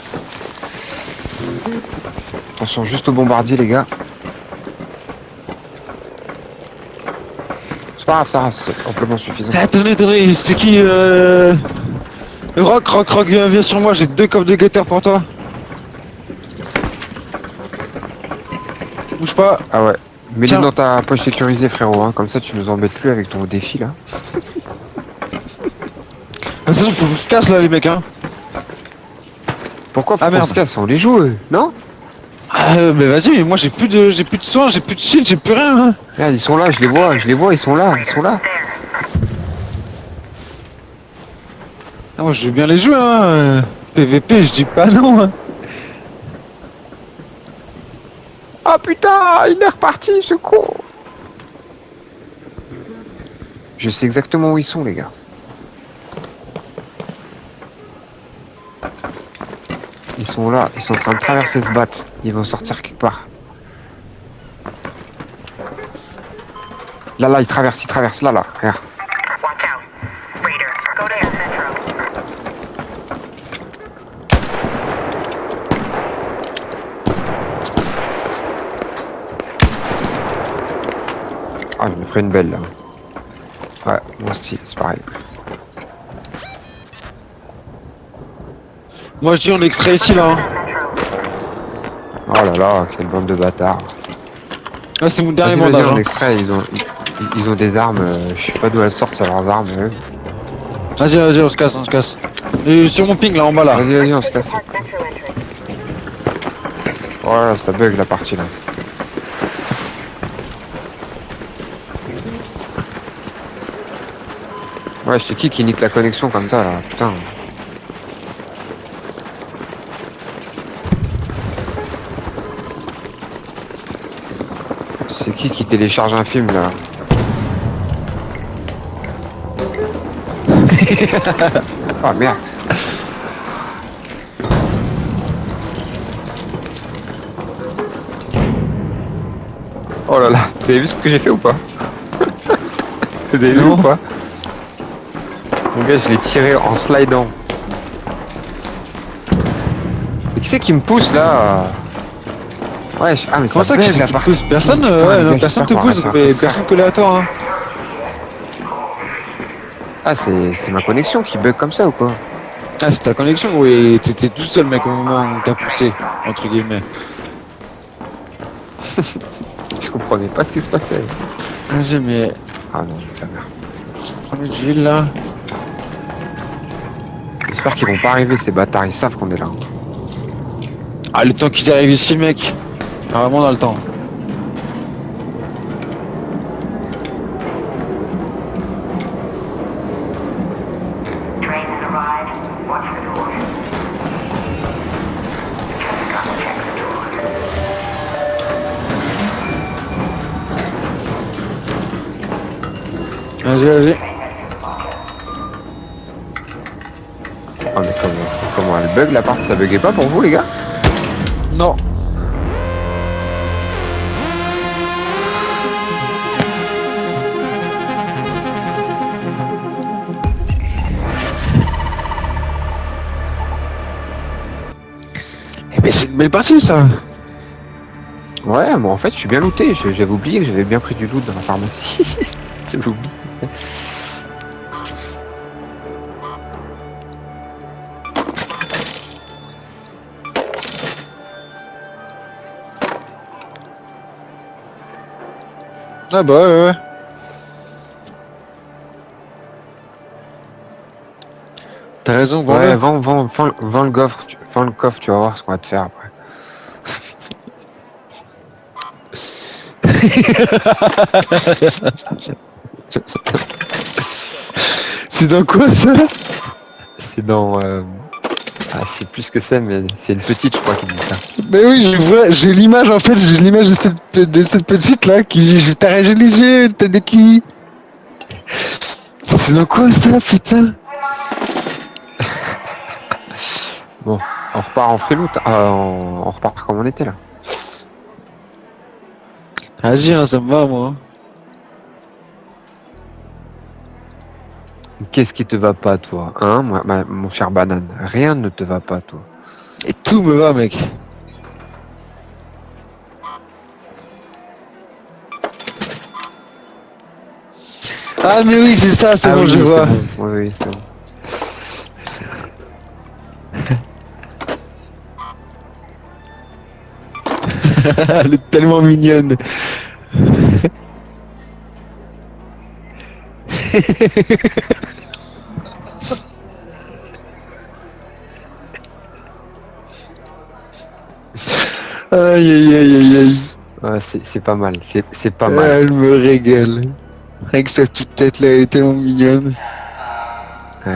Attention, juste au bombardier, les gars. C'est pas grave, ça va, c'est amplement suffisant. Ah, attendez, c'est qui Rock, viens sur moi, j'ai 2 coffres de guetteurs pour toi. Bouge pas. Ah ouais. Mets-les Tiens. dans ta poche sécurisée, frérot, hein. Comme ça, tu nous embêtes plus avec ton défi, là. De toute façon, faut que je casse là, les mecs, hein. Pourquoi faut Ah, qu'on merde. se casse? On les joue, eux, non? Ah, mais vas-y, mais moi j'ai plus de soins, j'ai plus de shield, j'ai plus rien. Hein. Regarde, ils sont là, je les vois, ils sont là. Ah, moi je veux bien les jouer, hein. PVP, je dis pas non. Hein. Ah putain, il est reparti, ce con. Je sais exactement où ils sont, les gars. Ils sont là, ils sont en train de traverser ce bac. Ils vont sortir quelque part. Là, ils traversent, là, regarde. Watch out. Raider, go to Air Central. Ah, il m'a pris une belle, là. Ouais, moi aussi, c'est pareil. Moi je dis on extrait ici là. Hein. Oh là là, quelle bande de bâtards. Ah, c'est mon dernier Vas-y, mandat. on Hein. extrait, ils ont des armes, je sais pas d'où elles sortent, ça leurs armes. Vas-y, on se casse. Et sur mon ping là en bas là. Vas-y, on se casse. Oh là là, ça bug la partie là. Ouais, c'est qui nique la connexion comme ça là, putain. C'est qui télécharge un film là? Oh merde. Oh là là, vous avez vu ce que j'ai fait ou pas? Vous avez vu ou pas? Mon gars, je l'ai tiré en slidant. Et qui c'est qui me pousse là? Ouais, ah mais Comment ça bug, que la qui partie. pousse personne, Putain, ouais, les non, gars, personne te j'espère qu'on va pousse, faire mais ça. personne collé à toi. Hein. Ah, c'est ma connexion qui bug comme ça ou quoi? Ah, c'est ta connexion, oui, t'étais tout seul mec au moment où t'as poussé, entre guillemets. Je comprenais pas ce qui se passait. Vas-y, mais Ah non, ça merde. premier duel là. J'espère qu'ils vont pas arriver ces bâtards, ils savent qu'on est là. Ah, le temps qu'ils arrivent ici, mec. Ah, vraiment dans le temps. Train has arrived. Watch the door. Just gotta check the door. Vas-y. Oh mais comment elle bug la partie? Ça buguait pas pour vous les gars? Non. Eh ben c'est une belle partie ça. Ouais, moi en fait je suis bien looté, j'avais oublié que j'avais bien pris du loot dans la pharmacie. J'avais oublié. Ah bah ouais. T'as raison, bon Ouais, vends le coffre, vends le coffre, tu vas voir ce qu'on va te faire après. C'est dans quoi ça? C'est dans... Ah, je sais plus ce que c'est, mais c'est une petite, je crois, qui dit ça. Mais oui, j'ai l'image en fait, j'ai l'image de cette petite là qui. Je t'arrête les yeux, tête de qui? C'est dans quoi ça, putain? Bon, on repart en freeloot, on repart comme on était là. Vas-y, hein, ça me va moi. Qu'est-ce qui te va pas, toi? Hein, mon cher banane? Rien ne te va pas, toi. Et tout me va, mec. Ah, mais oui, c'est ça, c'est bon, oui, je vois. Bon. Oui, c'est bon. Elle est tellement mignonne. Aïe aïe aïe aïe aïe. Ouais, c'est pas mal, c'est pas mal. Elle me régale. Avec sa petite tête là, elle est tellement mignonne. Ouais.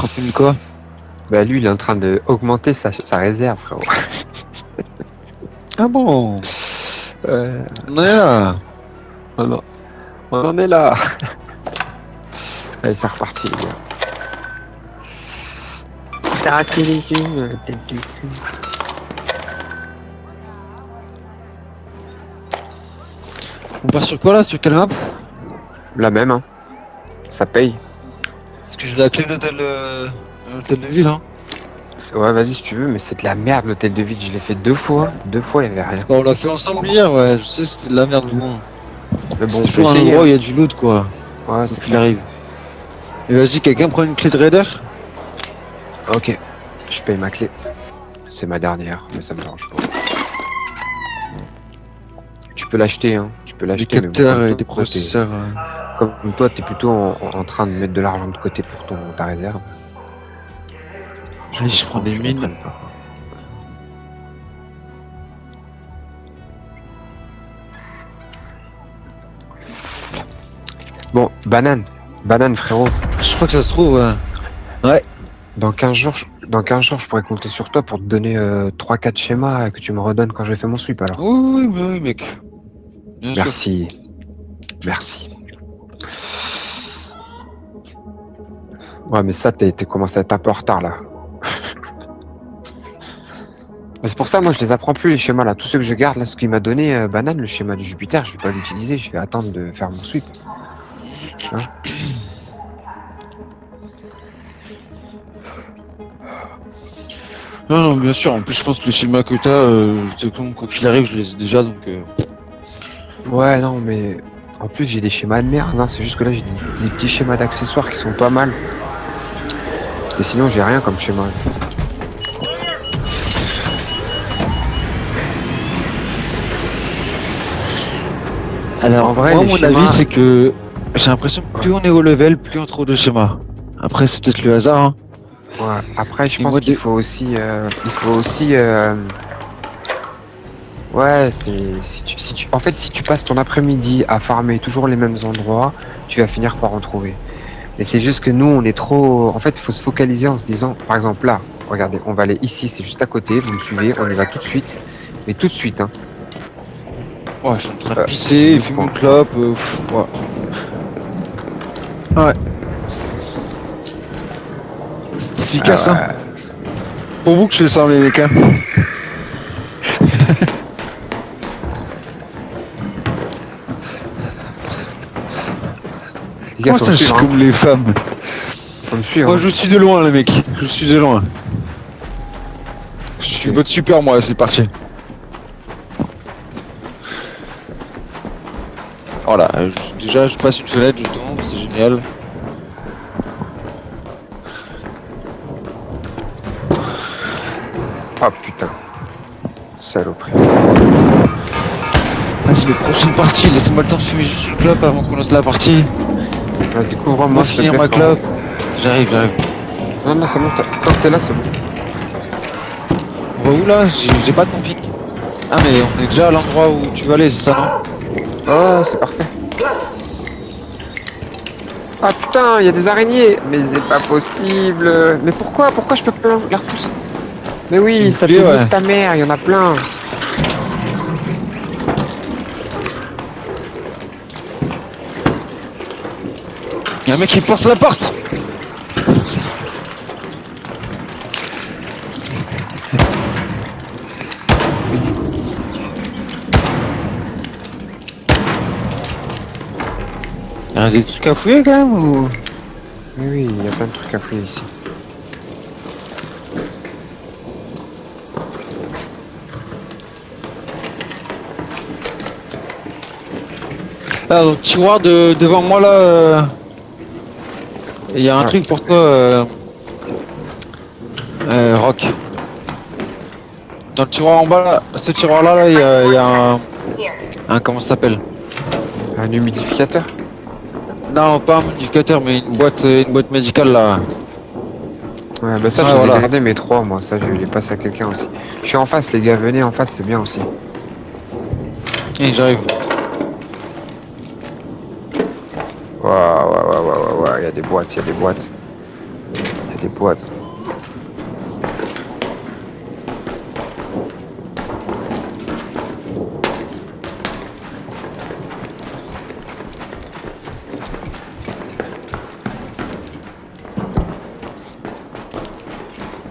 30 000 quoi? Bah lui, il est en train de augmenter sa réserve, frérot. Ah bon? On est là. On en est là. Allez, c'est reparti, les gars. T'as raté les yeux, tête du cul. On part sur quoi là? Sur quelle map? La même, hein. Ça paye. Parce que j'ai la clé de l'hôtel de ville, hein. Ouais, vas-y si tu veux, mais c'est de la merde l'hôtel de ville. Je l'ai fait 2 fois. 2 fois, il y avait rien. Bah, on l'a fait ensemble hier, ouais. Je sais, c'était de la merde, bon. Mais bon, C'est on peut toujours un essayer, endroit où hein. il y a du loot, quoi. Ouais, C'est c'est qu'il arrive. Et vas-y, quelqu'un prend une clé de raider? Ok. Je paye ma clé. C'est ma dernière, mais ça me dérange pas. Tu peux l'acheter, hein. Tu peux Des l'acheter. mais bon, capteurs comme et toi, des processeurs. Comme toi, t'es plutôt en train de mettre de l'argent de côté pour ta réserve. Allez, je prends des Tu mines. comprennes pas. Bon, banane, frérot. Je crois que ça se trouve, ouais. Dans 15 jours, je pourrais compter sur toi pour te donner 3-4 schémas que tu me redonnes quand j'ai fait mon sweep alors. Oui, mec. Bien sûr. Merci. Merci. Ouais, mais ça, t'es commencé à être un peu en retard là. Mais c'est pour ça, moi, je les apprends plus les schémas là. Tous ceux que je garde là, ce qu'il m'a donné, banane, le schéma du Jupiter, je vais pas l'utiliser. Je vais attendre de faire mon sweep. Hein. Non, bien sûr. En plus, je pense que les schémas que t'as, quoi qu'il arrive, je les ai déjà, donc. Ouais, non, mais en plus, j'ai des schémas de merde. Non, c'est juste que là, j'ai des petits schémas d'accessoires qui sont pas mal. Et sinon, j'ai rien comme schéma. Alors, En vrai, moi, les mon schémas- avis, c'est que j'ai l'impression que plus on est au level, plus on trouve de schémas. Après, c'est peut-être le hasard, hein. Ouais. Après, je Et pense moi, qu'il faut aussi, ouais, en fait, si tu passes ton après-midi à farmer toujours les mêmes endroits, tu vas finir par en trouver. Mais c'est juste que nous, on est trop. En fait, il faut se focaliser en se disant, par exemple, là, regardez, on va aller ici, c'est juste à côté, vous me suivez, on y va tout de suite. Mais tout de suite, hein. Ouais, je suis en train de pisser, fumer une clope, ouais. Ouais. Efficace, hein. Pour vous que je fais ça, les mecs, hein. Les gars, Comment faut ça, me je suis suivre, hein. comme les femmes? Faut me suivre. Moi, hein. je suis de loin, les mecs. Je suis de loin. Je suis votre super, moi, c'est parti. Voilà, déjà, je passe une fenêtre, je tombe, c'est génial. Oh putain. Saloperie. Ah, c'est la prochaine partie, laissez-moi le temps de fumer juste une clope avant qu'on lance la partie. Vas-y, couvre-moi, Moi, s'il te finir plaît, ma frérot. clope. J'arrive. Non, c'est bon, tant que t'es là, c'est bon. On va où là? J'ai pas de camping. Ah, mais on est déjà à l'endroit où tu vas aller, c'est ça, non? Oh, c'est parfait. Ah putain, il y a des araignées. Mais c'est pas possible. Mais pourquoi je peux pas la repousser? Mais oui, Une ça clé, fait ouais. nique ta mère, il y en a plein. Y'a un mec qui force la porte. Y'a des trucs à fouiller quand même ou... Mais oui, il y a plein de trucs à fouiller ici. Ah, donc tiroir devant moi là. Il y a un Ouais. truc pour toi, Rock. Dans le tiroir en bas là, ce tiroir là, il y a un comment ça s'appelle? Un humidificateur? Non, pas un modificateur, mais une boîte médicale là. Ouais, bah ça, Ouais, je les ai voilà. gardés mes 3, moi. Ça, je vais les passer à quelqu'un aussi. Je suis en face, les gars, venez en face, c'est bien aussi. Et j'arrive. Ouais, il y a des boîtes, il y a des boîtes. Il y a des boîtes.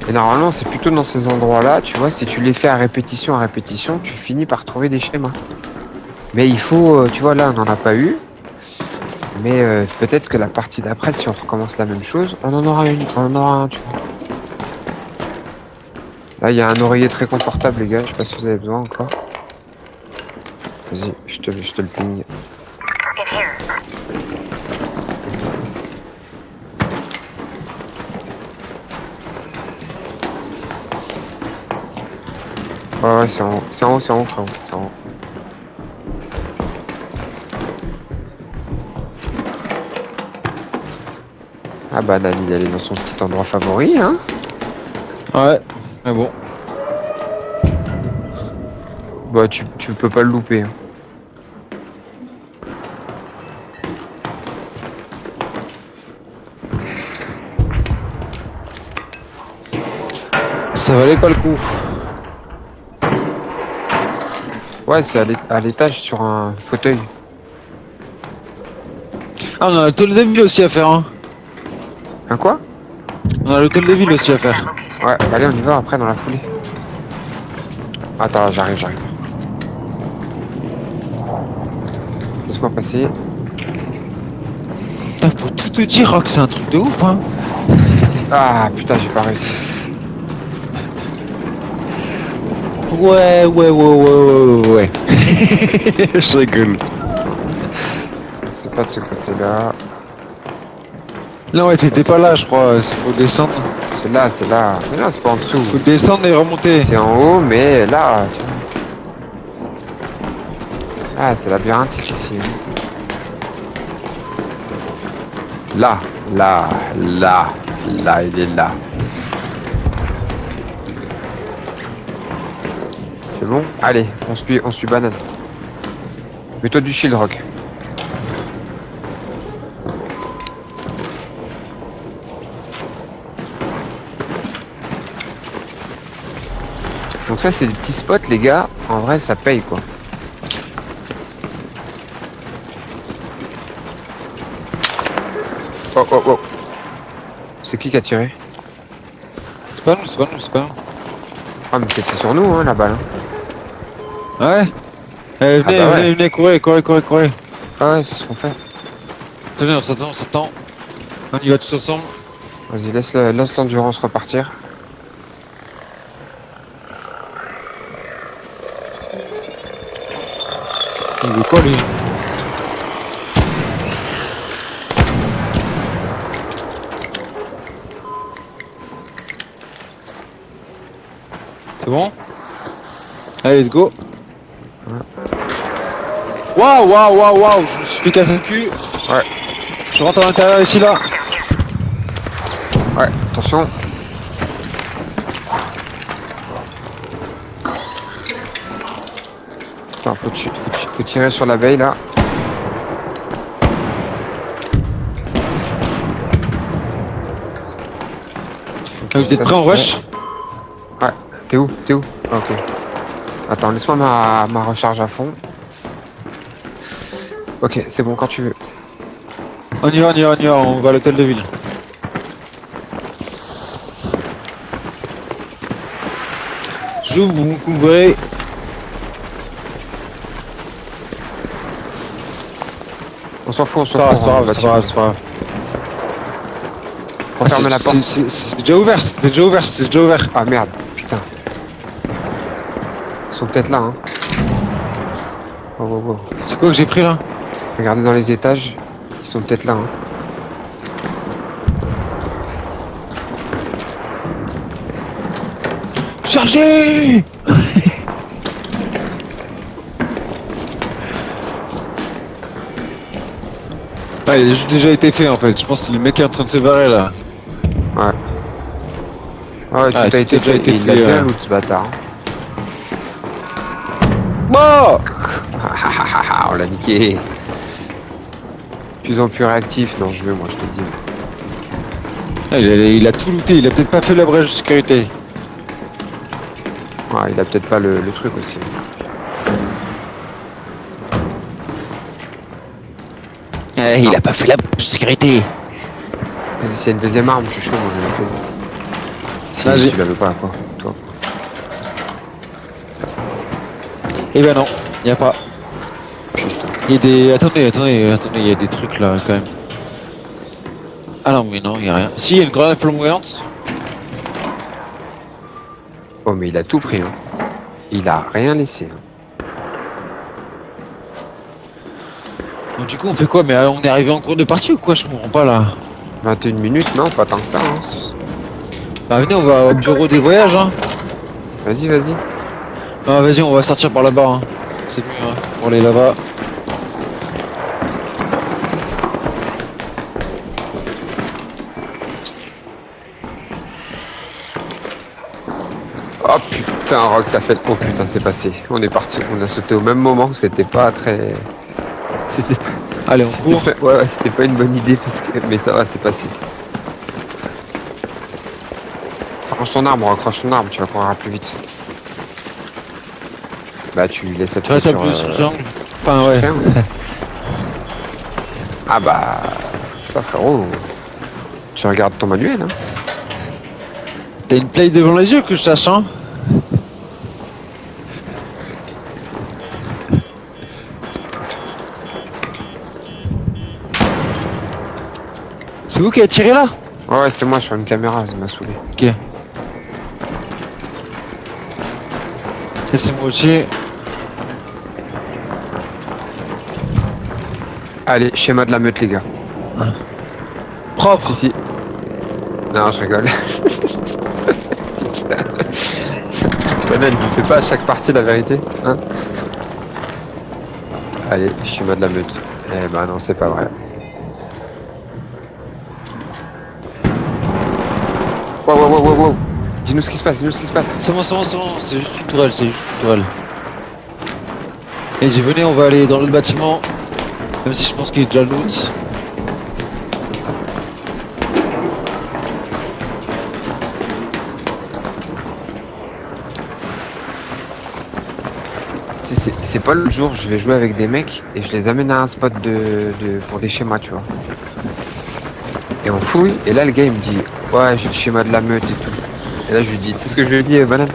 Et normalement, c'est plutôt dans ces endroits-là, tu vois, si tu les fais à répétition, tu finis par trouver des schémas. Mais il faut, tu vois, là, on n'en a pas eu. Mais peut-être que la partie d'après, si on recommence la même chose, on en aura une, on en aura un, tu vois. Là, il y a un oreiller très confortable, les gars. Je sais pas si vous avez besoin encore. Vas-y, je te le ping. In here. Ouais, c'est en haut, frérot, c'est en haut. Ah bah, Dani, il est dans son petit endroit favori, hein. Ouais, mais bon. Bah, tu peux pas le louper, hein. Ça valait pas le coup. Ouais, c'est à l'étage sur un fauteuil. Ah, on a l'hôtel des villes aussi à faire, hein. Un quoi? On a l'hôtel des villes aussi à faire. Ouais, bah allez, on y va après dans la foulée. Attends, là, j'arrive. Laisse-moi passer. Putain, faut tout te dire, Rock, c'est un truc de ouf, hein. Ah, putain, j'ai pas réussi. Ouais. Je rigole. C'est pas de ce côté-là. Non, ouais, t'étais pas là, je crois. Faut descendre. C'est là. Mais non, c'est pas en dessous. Faut descendre et remonter. C'est en haut, mais là, tu vois. Ah, c'est labyrinthique ici. Là, il est là. C'est bon? Allez, on suit banane. Mets-toi du shield, Rock. Donc ça, c'est des petits spots, les gars. En vrai, ça paye, quoi. Oh. C'est qui a tiré? C'est pas nous. Ah, mais c'était sur nous, hein, la balle. Ouais. Venez, courez. Ah ouais, c'est ce qu'on fait. Tenez, on s'attend. On y va tous ensemble. Vas-y, laisse l'endurance repartir. Il veut quoi, lui? C'est bon? Allez, let's go. Waouh, je me suis fait casser le cul. Ouais. Je rentre à l'intérieur ici, là. Ouais, attention. Attends, faut tirer sur l'abeille, là. Vous êtes ça, prêts en c'est rush? Ouais, t'es où? Ah, ok. Attends, laisse-moi ma recharge à fond. Ok, c'est bon quand tu veux. On y va, on va à l'hôtel de ville. J'ouvre, vous me couvrez. On s'en fout, C'est pas grave. Referme la porte. C'est déjà ouvert. Ah merde, putain. Ils sont peut-être là, hein. Oh. C'est quoi que j'ai pris là? Regardez dans les étages. Ils sont peut-être là, hein. Chargez! Ah, il a juste déjà été fait en fait. Je pense que le mec est en train de se barrer là. Ouais. Ouais, tout a été fait. Il a bien loot, ce bâtard. Bon! On l'a niqué. Plus en plus réactif. Non, je veux, moi, je te le dis. Ah, il a tout looté, il a peut-être pas fait la brèche de sécurité. Ah, il a peut-être pas le truc aussi. Il a pas fait la brèche de sécurité. Vas-y, s'il y a une deuxième arme, je suis chaud, moi, je vais Si, Vas-y. tu l'avais pas, quoi, toi. Eh ben non, y a pas. Il y a des... Attendez, il y a des trucs là quand même. Ah non mais non, y a rien. Si, il y a une grenade flamboyante. Oh, mais il a tout pris, hein. Il a rien laissé. Hein. Donc du coup on fait quoi? Mais on est arrivé en cours de partie ou quoi? Je comprends pas là. 21 minutes, non, pas tant que ça. Hein. Bah venez, on va au bureau des voyages hein. Vas-y, vas-y. Ah vas-y, on va sortir par là-bas hein. C'est mieux hein, pour aller là-bas. Oh putain, Rock, t'as fait... Oh putain, c'est passé. On est parti, on a sauté au même moment, c'était pas très... C'était pas... Allez, on court. Ouais, c'était pas une bonne idée, parce que... mais ça va, c'est passé. Range ton arme, raccroche ton arme, tu vas courir plus vite. Bah tu laisses Tu appuyer restes sur... plus sur l'angle. Enfin ouais. Ah bah... Ça frérot... Tu regardes ton manuel, hein. T'as une play devant les yeux que je sache hein. C'est vous qui avez tiré là? Ouais, c'est moi sur une caméra, ça m'a saoulé. Ok. Ça c'est moi aussi. Allez, schéma de la meute les gars. Propre. Si, si. Non, je rigole. Banane, tu fais pas à chaque partie la vérité, hein? Allez, schéma de la meute. Eh ben non, c'est pas vrai. Wow. Dis-nous ce qui se passe, dis-nous ce qui se passe. C'est bon, c'est juste une tourelle, Et j'ai venez, on va aller dans le bâtiment. Même si je pense qu'il est déjà loot. C'est pas le jour, je vais jouer avec des mecs et je les amène à un spot pour des schémas, tu vois. Et on fouille, et là le gars il me dit ouais, j'ai le schéma de la meute et tout. Et là je lui dis, tu sais ce que je lui ai dit, banane?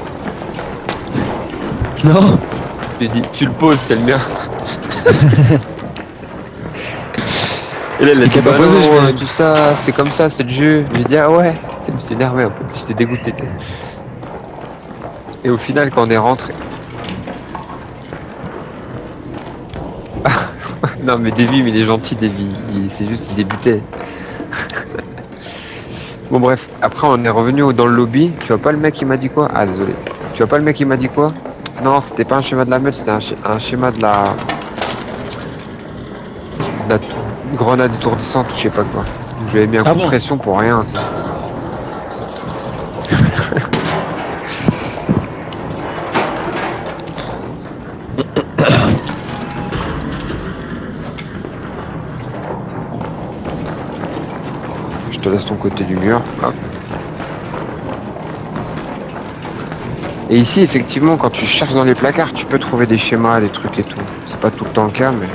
Non. Je lui ai dit, tu le poses, c'est le mien. Et là il a dit, pas bah posé, non, je vais- tout ça, c'est comme ça, c'est le jeu. J'ai dit, ah ouais, je me suis énervé un peu, j'étais dégoûté. Tu sais. Et au final, quand on est rentré. Non, mais Davy, mais il est gentil, Davy. C'est juste qu'il débutait. Bon, bref, après, on est revenu dans le lobby. Tu vois pas le mec qui m'a dit quoi? Ah, désolé. Tu vois pas le mec qui m'a dit quoi? Non, c'était pas un schéma de la meute, c'était un schéma de la grenade étourdissante ou je sais pas quoi. Je lui avais mis un coup de pression pour rien. Tu sais. Je te laisse ton côté du mur. Hop. Et ici, effectivement, quand tu cherches dans les placards, tu peux trouver des schémas, des trucs et tout. C'est pas tout le temps le cas, mais...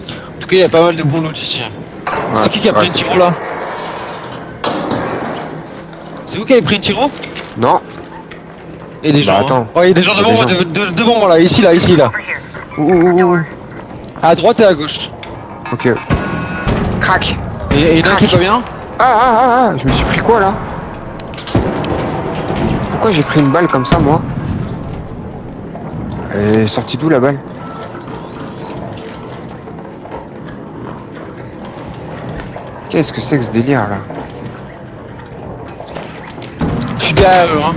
En tout cas, il y a pas mal de bons loot ici. Ouais, C'est qui a pris une tiro là? C'est vous qui avez pris une tiro? Non. Et des gens. attends. Hein. Oh, il y a des gens devant moi, devant moi là, ici là. Ouh. À droite et à gauche. Ok. Crac. Et il y en a un qui est pas bien? Ah, je me suis pris quoi là? Pourquoi j'ai pris une balle comme ça moi? Elle est sortie d'où la balle? Qu'est-ce que c'est que ce délire là? Je suis derrière eux hein.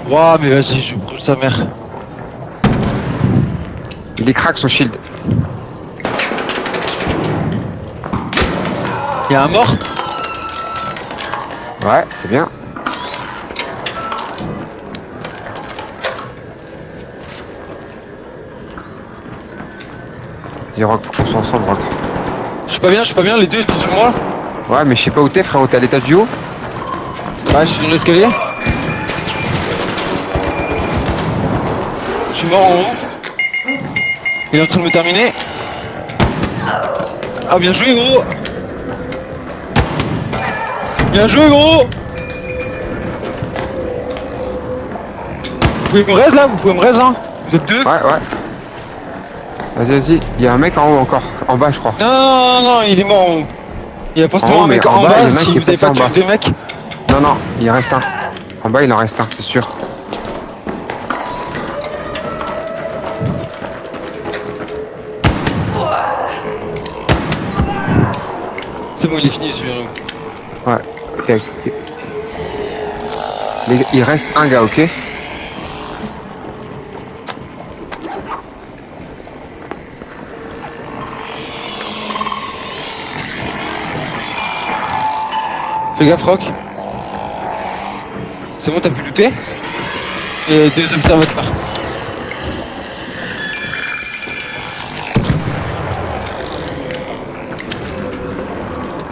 Ouah mais vas-y, je brûle sa mère. Il est crack son shield. Y'a un mort? Ouais, c'est bien. Dis Rock, faut qu'on soit ensemble, Rock. Je suis pas bien, les deux ils sont sur moi. Ouais, mais je sais pas où t'es, frérot, t'es à l'étage du haut? Ouais, je suis dans l'escalier. Je suis mort en haut. Il est en train de me terminer. Ah, bien joué, gros. Bien joué, gros. Vous pouvez me raise là? Vous pouvez me raise hein? Vous êtes deux? Ouais, ouais. Vas-y, il y a un mec en haut encore. En bas, je crois. Non, il est mort en haut. Il y a forcément En haut, un mec mais en en bas, bas, il y en a un si qui est vous avez passé pas en tué bas. deux mecs. Non, il en reste un. En bas, il en reste un, c'est sûr. C'est bon, il est fini celui-là. Ouais. Ok. Il reste un gars, ok? Fais gaffe, Rock. C'est bon, t'as pu looter? Et deux observateurs.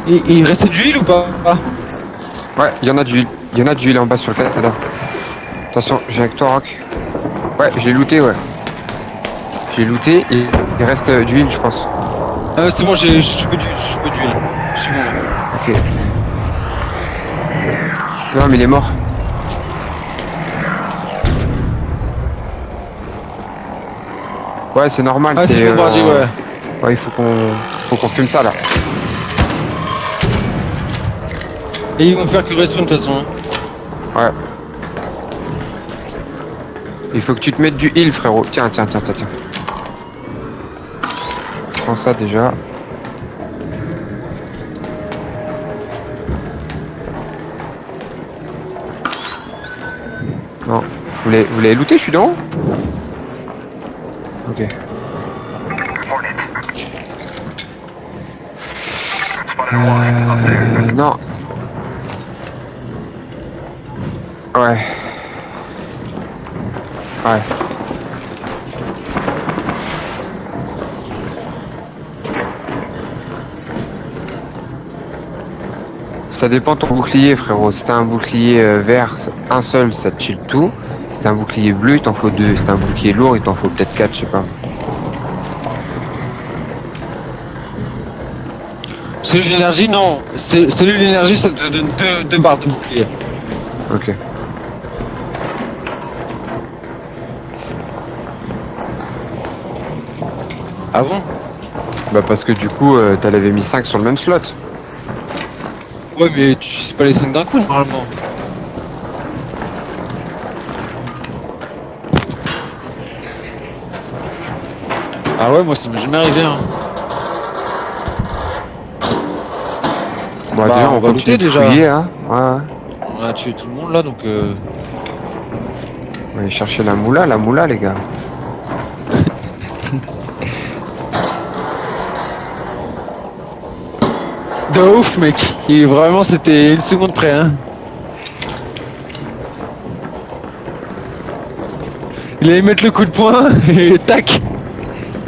Et il restait de l'huile ou pas? Ouais, il y en a du huile en bas sur le cadavre. Attention, j'ai avec toi, Rock. Ouais, je l'ai looté, ouais. J'ai looté et il reste du huile, je pense. C'est bon, j'ai chopé d'huile, je suis bon là. Ok. Non, mais il est mort. Ouais, c'est normal, Ah, c'est le bombardier, ouais. Ouais, il faut qu'on fume ça, là. Et ils vont faire que respawn de toute façon. Hein. Ouais. Il faut que tu te mettes du heal, frérot. Tiens. Prends ça déjà. Non. Vous l'avez looté, je suis dans haut? Ok. Non. Ouais. Ça dépend de ton bouclier, frérot. Si t'as un bouclier vert, un seul, ça te chill tout. Si t'as un bouclier bleu, il t'en faut deux. Si t'as un bouclier lourd, il t'en faut peut-être 4, je sais pas. Cellule d'énergie, non. Cellule d'énergie, ça te donne deux barres de bouclier. Ok. Ah bon? Bah parce que du coup, t'en avais mis 5 sur le même slot. Ouais, mais tu sais pas les 5 d'un coup, normalement. Ah ouais, moi ça m'est jamais arrivé, hein. Bon, Bah, déjà, on on va continue looter, de déjà. fouiller, hein. Ouais. On a tué tout le monde là, donc On va aller chercher la moula, les gars. De ouf, mec. Vraiment, c'était une seconde près, hein. Il allait mettre le coup de poing et tac.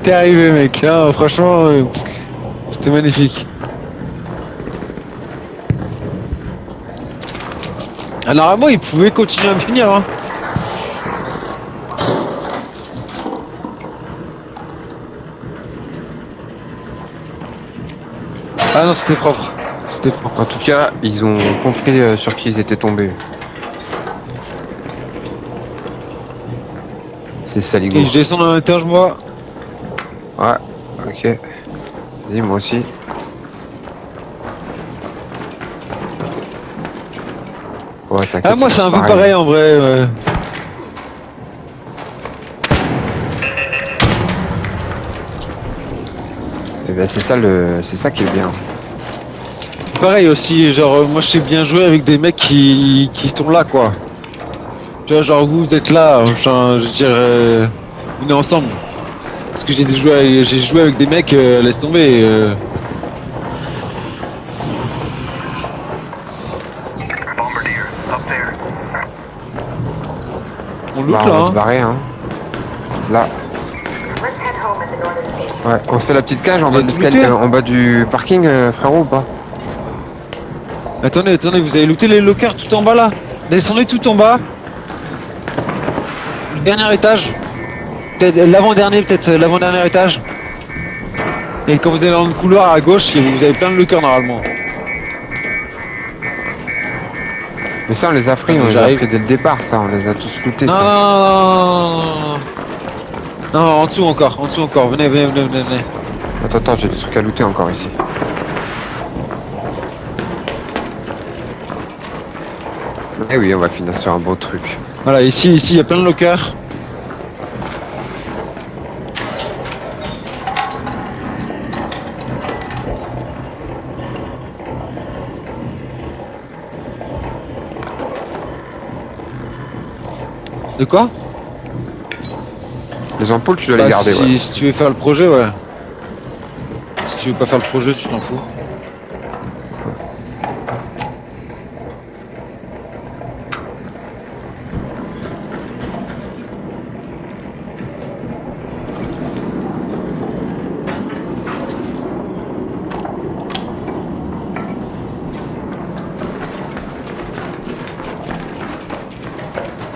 T'es arrivé, mec. Ah, franchement, c'était magnifique. Alors à moi, il pouvait continuer à me finir, hein. Ah non, c'était propre. C'était propre. En tout cas, ils ont compris sur qui ils étaient tombés. C'est saligo. Ok, je descends dans l'étage, moi. Ouais, ok. Vas-y, moi aussi. Ouais, t'inquiète. Ah, moi, c'est un peu pareil en vrai. Ouais. Et ben c'est ça qui est bien. Pareil aussi, genre, moi je sais bien jouer avec des mecs qui sont là, quoi. Tu vois, genre, vous êtes là, enfin, je veux dire, on est ensemble. Parce que j'ai joué avec des mecs, laisse tomber. On loot Bah, on là, va se hein. barrer, hein. Là. Ouais, on se fait la petite cage en Vous bas, avez de tout l'escalier, looté en bas du parking, frérot, ou pas? Attendez, vous avez looté les lockers tout en bas là. Descendez tout en bas. Le dernier étage. Peut-être l'avant-dernier étage. Et quand vous allez dans le couloir à gauche, vous avez plein de lockers normalement. Mais ça, on les a pris, Ah, on mais les a j'arrive. pris dès le départ, ça, on les a tous lootés, Non, ça. non, en dessous encore, venez. Attends, j'ai des trucs à looter encore ici. Eh oui, on va finir sur un beau truc. Voilà, ici, il y a plein de lockers. De quoi? Les ampoules, tu dois les Bah, garder, ouais. si tu veux faire le projet, ouais. Si tu veux pas faire le projet, tu t'en fous.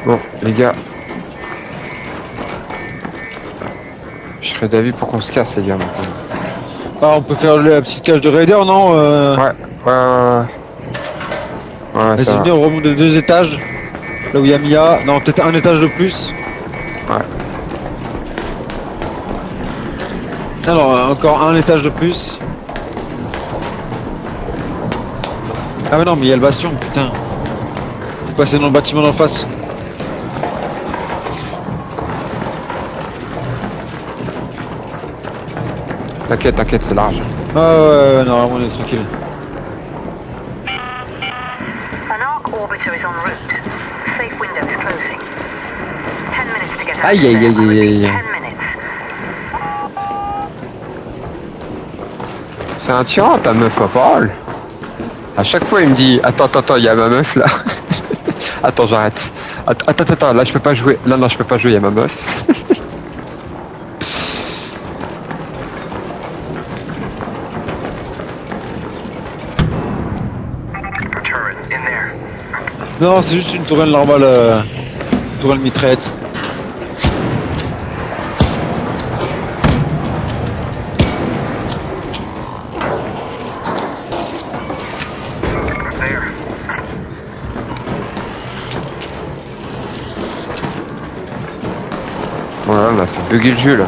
Bon, les gars. Je serais d'avis pour qu'on se casse, les gars, maintenant. Ah, on peut faire la petite cage de raider, non Ouais, ouais, Vas-y, ça va. venez, on remonte de 2 étages. Là où il y a Mia. Non, peut-être un étage de plus. Ouais. Alors, encore un étage de plus. Ah mais non, mais il y a le bastion, putain. Faut passer dans le bâtiment d'en face. T'inquiète, c'est large. Ah ouais, normalement on est tranquille. An arc orbiter is en route. Safe window is closing. 10 minutes to get out. Aïe, aïe, aïe, aïe, aïe. 10 minutes. C'est un tyran, ta meuf, ma parole. À chaque fois, il me dit, attends, il y a ma meuf, là. Attends, j'arrête. Attends, là, je peux pas jouer. Non, je peux pas jouer, il y a ma meuf. Non, c'est juste une tourelle normale, tourelle mitraillette. Voilà, on a fait bugger le jeu, là.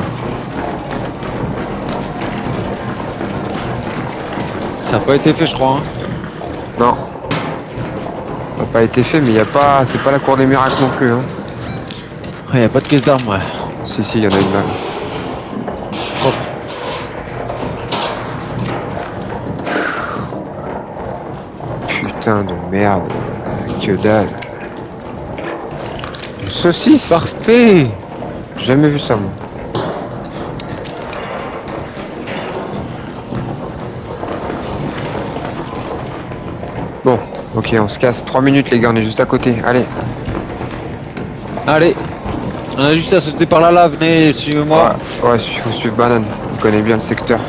Ça n'a pas été fait, je crois. Hein. Non. Ça n'a pas été fait, mais il y a pas. C'est pas la cour des miracles non plus, hein. Il n'y a pas de caisse d'armes, ouais. Si, il y en a une là. Propre. Putain de merde. Que dalle. Une saucisse. Parfait. J'ai jamais vu ça, moi. Bon, ok, on se casse. 3 minutes, les gars, on est juste à côté. Allez. Allez. On a juste à sauter par là, venez, suivez-moi. Ouais, il faut suivre Banane. Il connaît bien le secteur.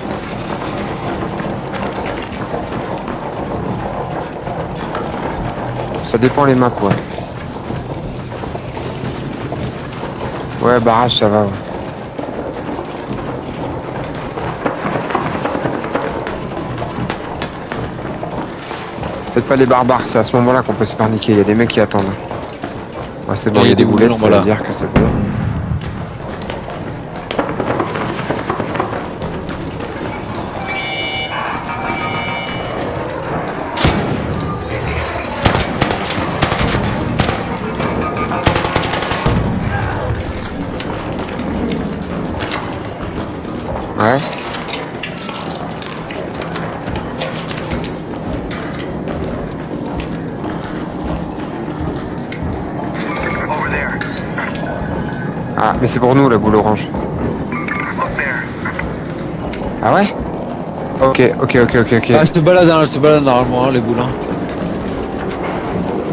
Ça dépend les maps, ouais. Ouais, barrage, ça va, ouais. Faites pas les barbares, c'est à ce moment-là qu'on peut se faire niquer. Il y a des mecs qui attendent. Ouais, c'est bon, il y a des boulettes, ça voilà. veut dire que c'est bon. Ouais. Ah, mais c'est pour nous la boule orange. Ah ouais? Ok. Ah, elle se balade normalement, hein, les boules. Hein.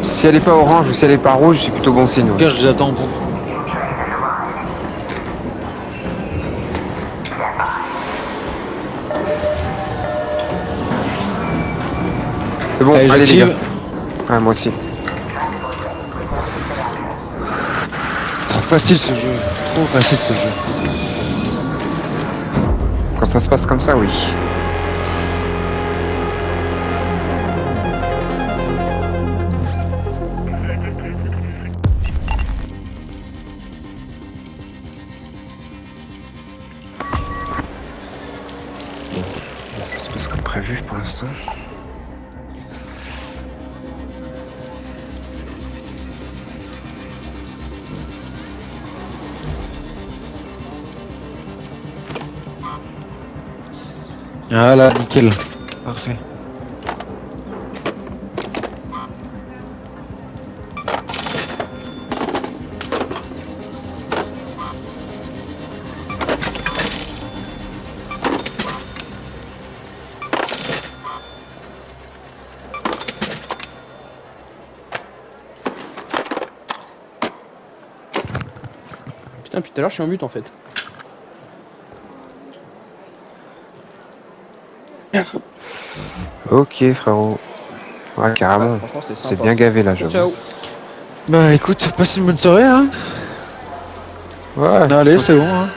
Si elle est pas orange ou si elle est pas rouge, c'est plutôt bon signe. Au Ouais. pire, je les attends. Bon. C'est bon, Allez, allez les gars. j'active. Ouais, moi aussi. Trop facile ce jeu. Trop facile ce jeu. Quand ça se passe comme ça, oui. Bon, ça se passe comme prévu pour l'instant. Voilà, nickel. Parfait. Putain, puis tout à l'heure, je suis en but en fait. Ok, frérot. Ouais, carrément. Ouais, franchement, c'était C'est sympa. bien gavé là, j'avoue. Ciao. Bah écoute, passe une bonne soirée hein. Ouais, Allez, c'est bon hein.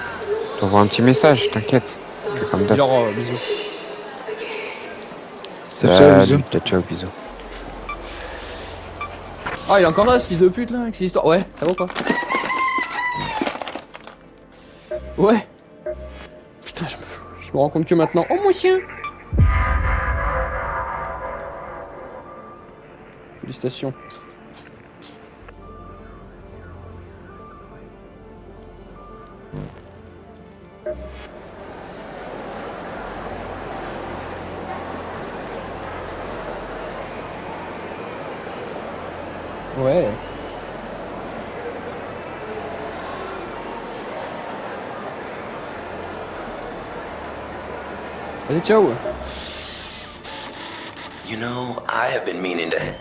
t'envoies un petit message, t'inquiète. Je fais comme d'hab. Dis-leur bisous. Ciao, bisous. Salut, ciao, bisous. Ah, il est encore là, ce fils de pute là, avec ses histoires. Ouais, ça va ou quoi? Ouais. Putain, je me rends compte que maintenant. Oh mon chien! Félicitations. Ouais. Allez, ciao. You know, I have been meaning to